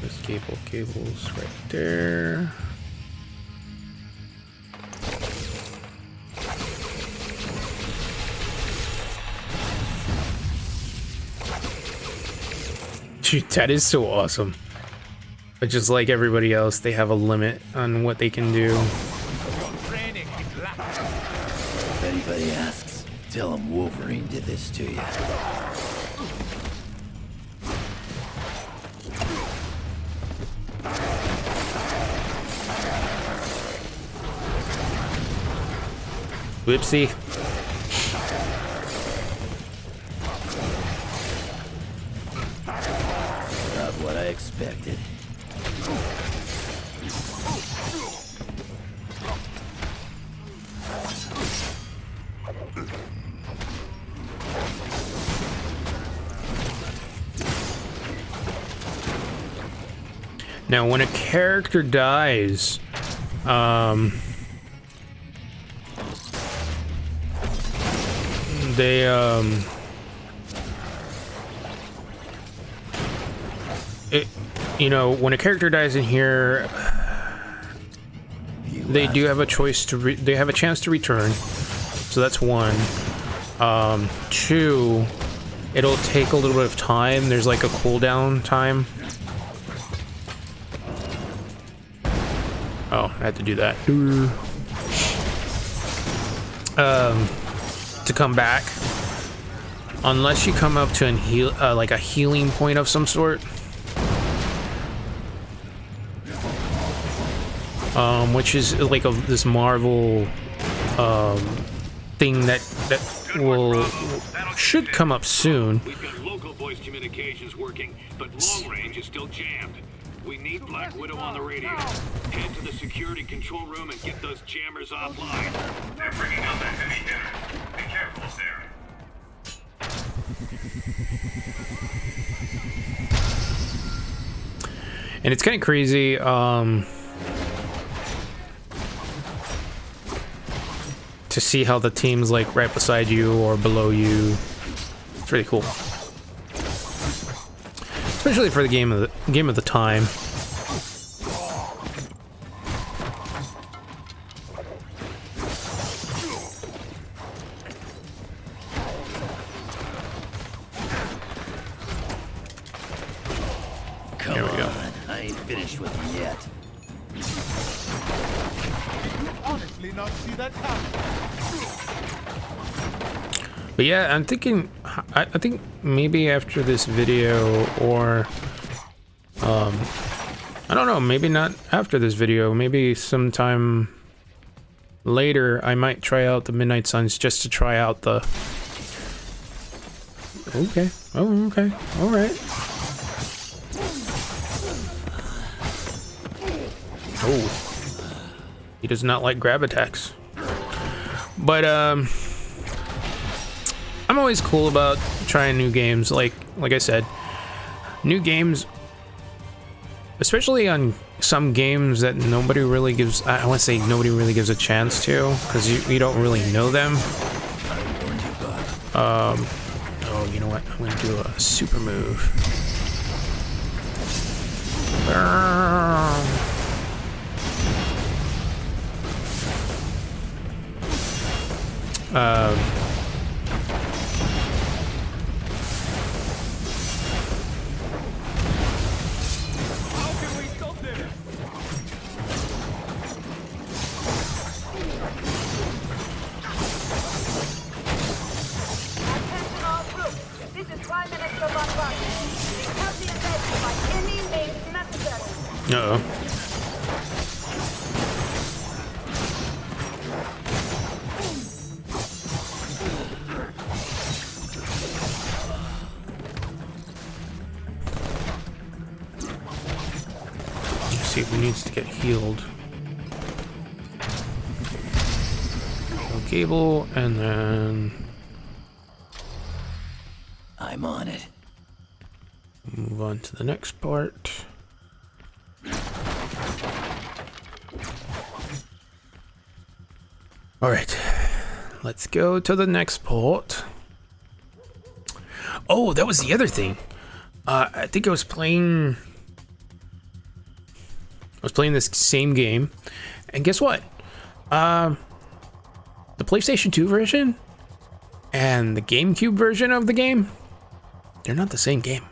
there's Cable's right there. Dude, that is so awesome. But just like everybody else, they have a limit on what they can do. If anybody asks, tell them Wolverine did this to you. Whoopsie. Not what I expected. Now, when a character dies, you know, when a character dies in here, they do have a choice to they have a chance to return. So that's one. Two, it'll take a little bit of time. There's like a cooldown time. Oh, I had to do that. To come back, unless you come up to like a healing point of some sort, which is like this Marvel thing that should come up soon. We've got local voice communications working, but long range is still jammed. We need Black Widow on the radio. Head to the security control room and get those jammers offline. They're bringing out that heavy hitter. Be careful, Seiren. And it's kind of crazy. To see how the team's like right beside you or below you. It's really cool. Especially for the game of the time. Come on, I ain't finished with him yet. Honestly, not see that coming. But yeah, I'm thinking, I think maybe after this video, or I don't know, maybe not after this video, maybe sometime later I might try out the Midnight Suns just to try out the... Okay, oh, okay, alright. Oh. He does not like grab attacks. But, I'm always cool about trying new games, like I said. New games, especially on some games that nobody really gives, I want to say nobody really gives a chance to, because you don't really know them. Oh, you know what? I'm going to do a super move. Uh-oh. see who needs to get healed. Cable, and then I'm on it. move on to the next part. All right, let's go to the next port. Oh, that was the other thing. I think I was playing this same game, and guess what? The PlayStation 2 version and the GameCube version of the game, they're not the same game.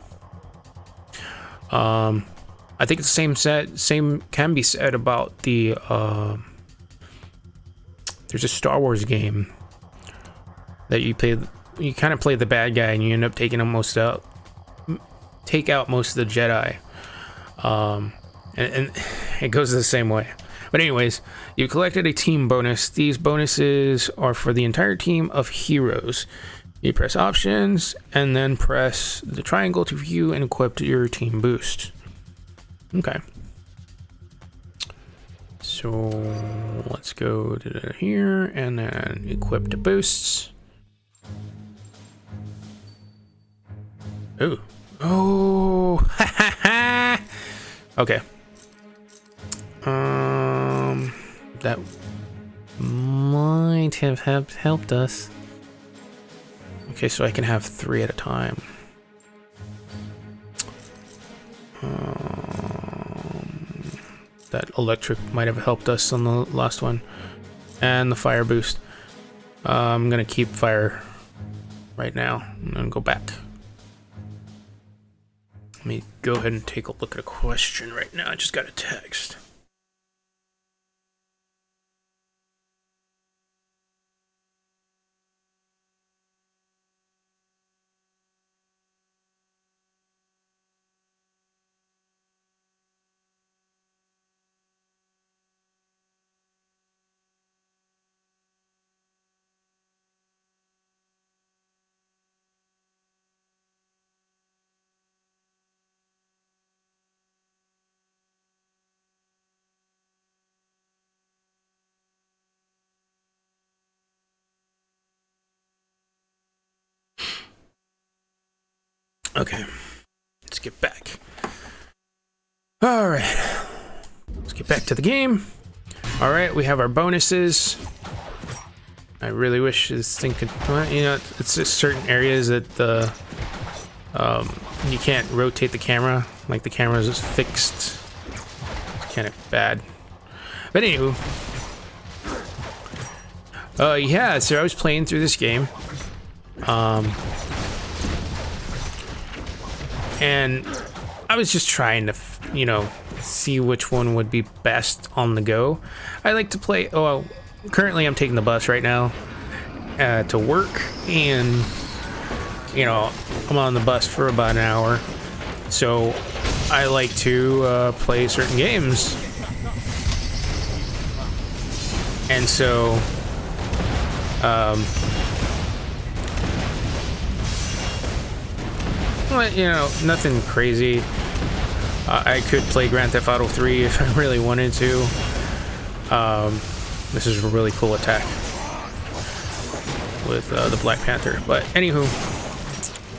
I think it's the same can be said about the there's a Star Wars game that you kind of play the bad guy and you end up taking take out most of the Jedi. And it goes the same way. But anyways, you collected a team bonus. These bonuses are for the entire team of heroes. You press options and then press the triangle to view and equip your team boost. Okay. So let's go to here and then equip the boosts. Ooh. Oh, ha ha ha. Okay. That might have helped us. Okay, so I can have 3 at a time. That electric might have helped us on the last one. And the fire boost. I'm gonna keep fire right now and then go back. Let me go ahead and take a look at a question right now. I just got a text. Okay, let's get back. All right, let's get back to the game. All right, we have our bonuses. I really wish this thing could, well, you know, it's just certain areas that the you can't rotate the camera. Like the camera is fixed. It's kind of bad. But anywho, yeah. So I was playing through this game. And I was just trying to, you know, see which one would be best on the go. I like to play, currently I'm taking the bus right now to work, and, you know, I'm on the bus for about an hour. So I like to play certain games. And so, well, you know, nothing crazy. I could play Grand Theft Auto 3 if I really wanted to. This is a really cool attack with the Black Panther. But anywho,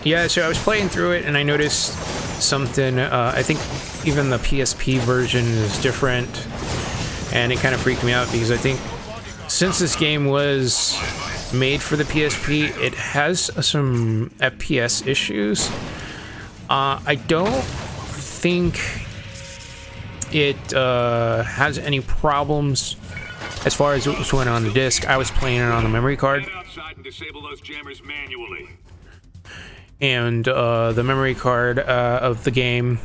yeah, so I was playing through it and I noticed something. I think even the PSP version is different, and it kind of freaked me out because I think since this game was made for the PSP, it has some FPS issues. I don't think it has any problems as far as it was going on the disc. I was playing it on the memory card, and the memory card of the game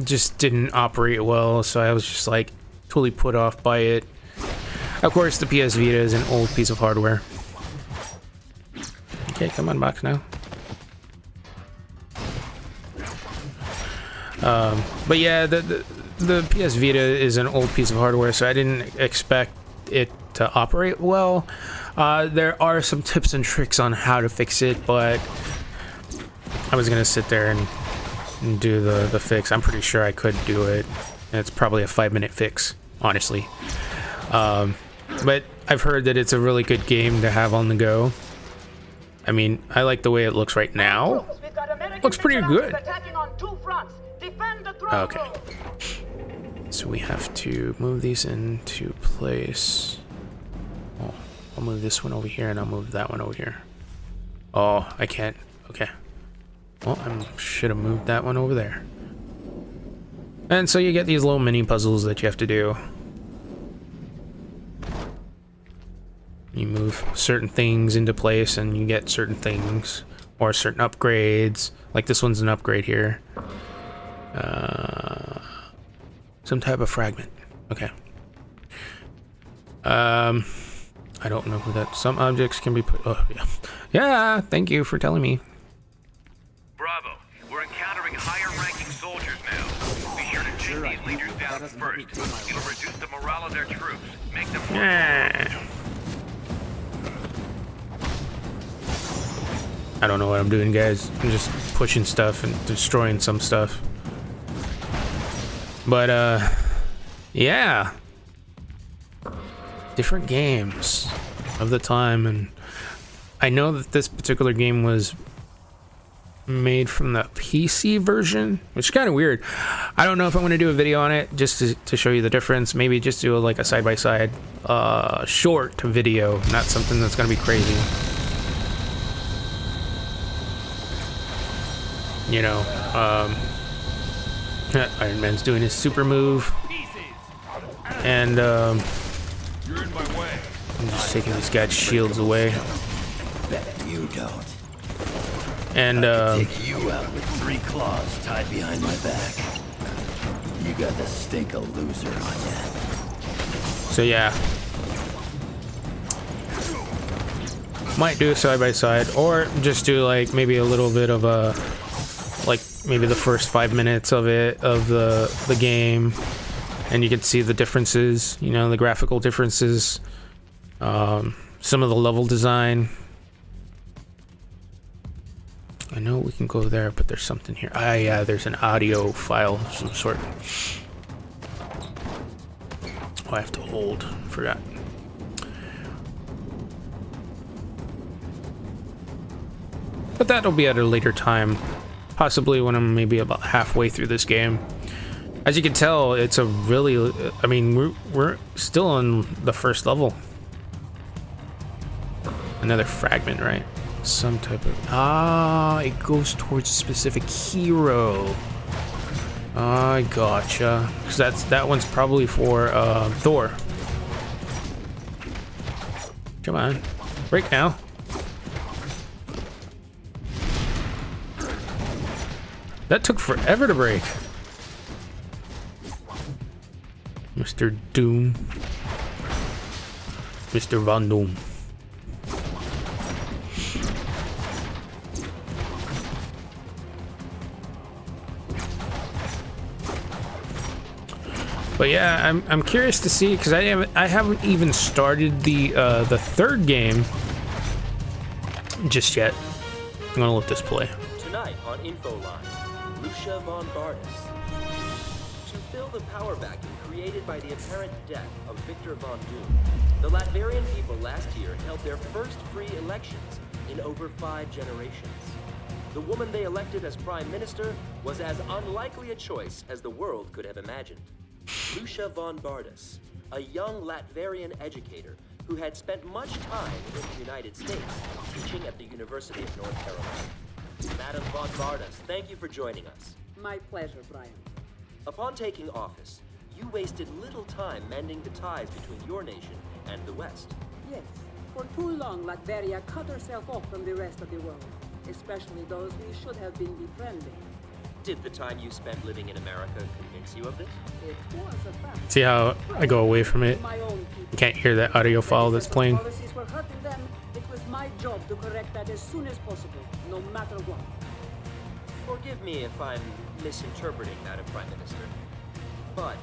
just didn't operate well, so I was just like totally put off by it. Of course, the PS Vita is an old piece of hardware. Okay, come on, box now. But yeah, the PS Vita is an old piece of hardware, so I didn't expect it to operate well. There are some tips and tricks on how to fix it, but I was gonna sit there and do the fix. I'm pretty sure I could do it. And it's probably a 5-minute fix, honestly. But I've heard that it's a really good game to have on the go. I mean, I like the way it looks right now. Looks pretty good. Okay. So we have to move these into place. Oh, I'll move this one over here and I'll move that one over here. Oh, I can't. Okay. Well, I should have moved that one over there. And so you get these little mini puzzles that you have to do. You move certain things into place and you get certain things or certain upgrades. Like this one's an upgrade here. Some type of fragment. Okay. I don't know who that. Some objects can be put. Oh, yeah. Yeah, thank you for telling me. Bravo. We're encountering higher-ranking soldiers now. Be sure to take these leaders down first. It'll reduce the morale of their troops. Make them more. Yeah. I don't know what I'm doing, guys. I'm just pushing stuff and destroying some stuff. But, yeah. Different games of the time, and I know that this particular game was made from the PC version, which is kind of weird. I don't know if I'm going to do a video on it just to show you the difference. Maybe just do like a side-by-side short video, not something that's going to be crazy. You know, Iron Man's doing his super move, and I'm just taking these guys' shields away. Bet you don't. And Take you out with 3 claws tied behind my back. You got the stink of loser on ya. so yeah, might do a side-by-side, or just do like maybe a little bit of a, like maybe the first 5 minutes of it, of the game, and you can see the differences, you know, the graphical differences, some of the level design. I know we can go there, but there's something here. Ah, yeah, there's an audio file of some sort. Oh, I have to hold. Forgot. But that'll be at a later time. Possibly when I'm maybe about halfway through this game. As you can tell, it's a really... I mean, we're still on the first level. Another fragment, right? Some type of... Ah, it goes towards a specific hero. I gotcha. Because that one's probably for Thor. Come on. Break now. That took forever to break. Mr. Doom. Mr. Von Doom. But yeah, I'm curious to see, because I haven't even started the third game just yet. I'm gonna let this play. Tonight on Infoline, Lucia von Bardis. To fill the power vacuum created by the apparent death of Victor von Doom, the Latvian people last year held their first free elections in over 5 generations. The woman they elected as prime minister was as unlikely a choice as the world could have imagined. Lucia von Bardis, a young Latvian educator who had spent much time in the United States teaching at the University of North Carolina. Madam von Bardis, thank you for joining us. My pleasure, Brian. Upon taking office, you wasted little time mending the ties between your nation and the West. Yes, for too long Latveria cut herself off from the rest of the world, especially those we should have been befriending. Did the time you spent living in America convince you of this? It was a fact. See how I go away from it? You can't hear that audio file that's playing. Policies were hurting them. It was my job to correct that as soon as possible, no matter what. Forgive me if I'm misinterpreting, Madam Prime Minister, but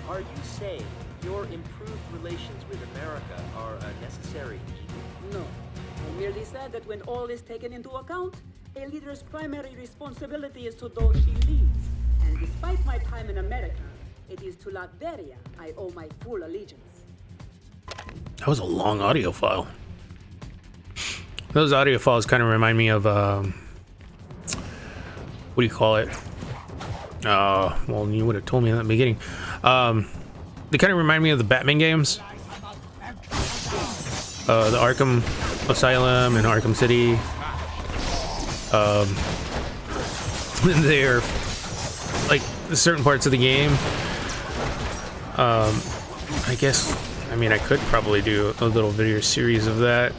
are you saying your improved relations with America are a necessary evil? No. I merely said that when all is taken into account, a leader's primary responsibility is to those she leads. And despite my time in America, it is to Latveria I owe my full allegiance. That was a long audio file. Those audio files kind of remind me of, what do you call it? Well, you would have told me in the beginning. They kind of remind me of the Batman games. The Arkham Asylum and Arkham City. They're like certain parts of the game. I guess, I mean, I could probably do a little video series of that.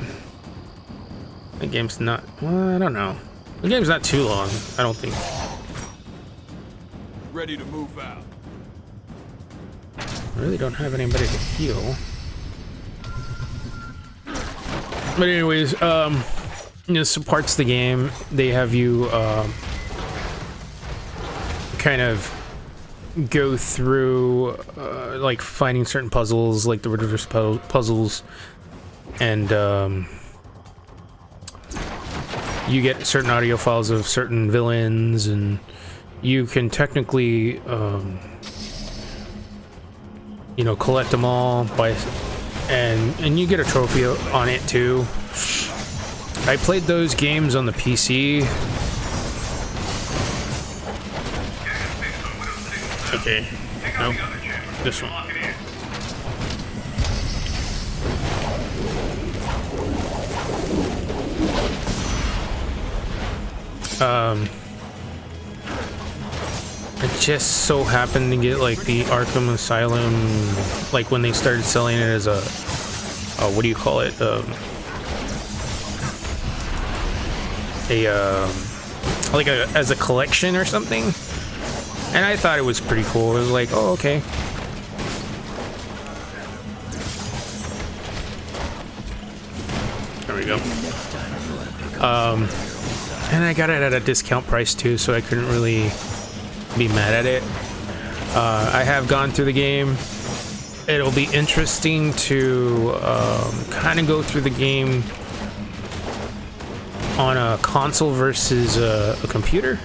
The game's not, well, I don't know. The game's not too long, I don't think. Ready to move out. I really don't have anybody to heal. But anyways, you know, some parts of the game, they have you kind of go through like finding certain puzzles, like the reverse puzzles, and you get certain audio files of certain villains, and you can technically you know, collect them all by, and you get a trophy on it too. I played those games on the PC. Okay, no, this one. I just so happened to get like the Arkham Asylum, like when they started selling it as a what do you call it? Like as a collection or something. And I thought it was pretty cool. It was like, oh, okay. There we go. And I got it at a discount price too, so I couldn't really be mad at it. I have gone through the game. It'll be interesting to kind of go through the game on a console versus a computer,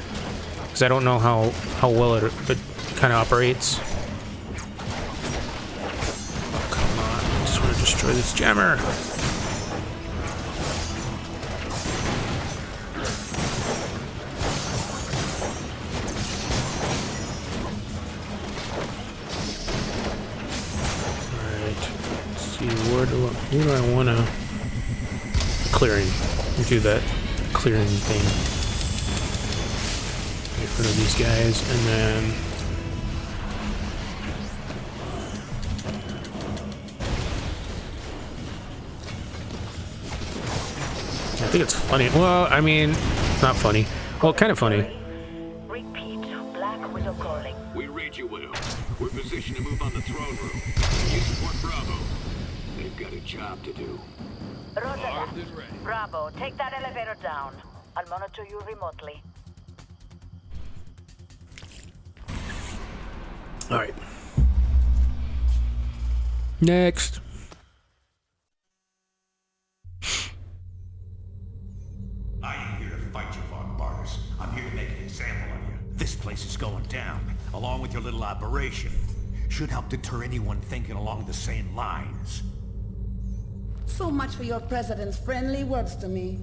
because I don't know how well it kind of operates. Oh, come on. I just want to destroy this jammer. Who do I want to clearing? Do that clearing thing. Get rid of these guys, and then I think it's funny. Well, I mean, not funny. Well, kind of funny. Repeat, Black Widow calling. We read you, Widow. We're positioned to move on the throne room. You support Bravo. They've got a job to do. Roger that. Bravo, take that elevator down. I'll monitor you remotely. All right. Next. I ain't here to fight you, Von Bartis. I'm here to make an example of you. This place is going down, along with your little operation. Should help deter anyone thinking along the same lines. So much for your president's friendly words to me.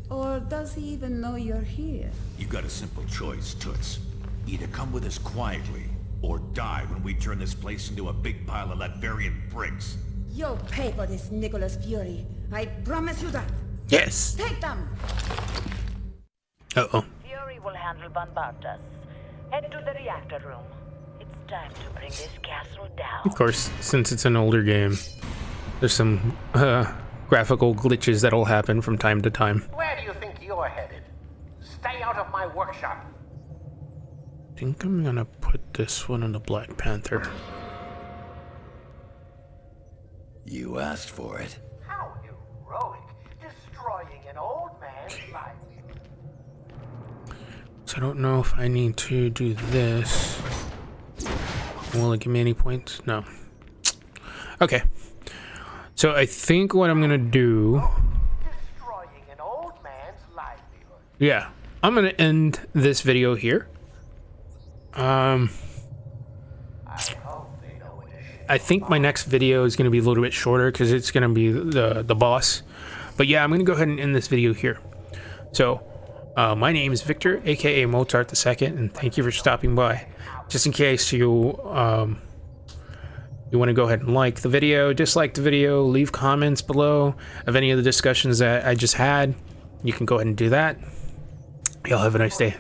Or does he even know you're here? You got a simple choice, Toots. Either come with us quietly, or die when we turn this place into a big pile of Latvian bricks. You'll pay for this, Nicholas Fury. I promise you that. Yes. Take them! Uh-oh. Fury will handle Von Bartas. Head to the reactor room. It's time to bring this castle down. Of course, since it's an older game, there's some graphical glitches that'll happen from time to time. Where do you think you're headed? Stay out of my workshop. I think I'm gonna put this one on the Black Panther. You asked for it. How heroic, destroying an old man's livelihood. So I don't know if I need to do this. Will it give me any points? No. Okay. So I think what I'm gonna do. Destroying an old man's livelihood. Yeah, I'm gonna end this video here. I have I think my next video is going to be a little bit shorter because it's going to be the boss. But yeah, I'm going to go ahead and end this video here. So, my name is Victor, aka Mozart II, and thank you for stopping by. Just in case you want to go ahead and like the video, dislike the video, leave comments below of any of the discussions that I just had. You can go ahead and do that. Y'all have a nice day.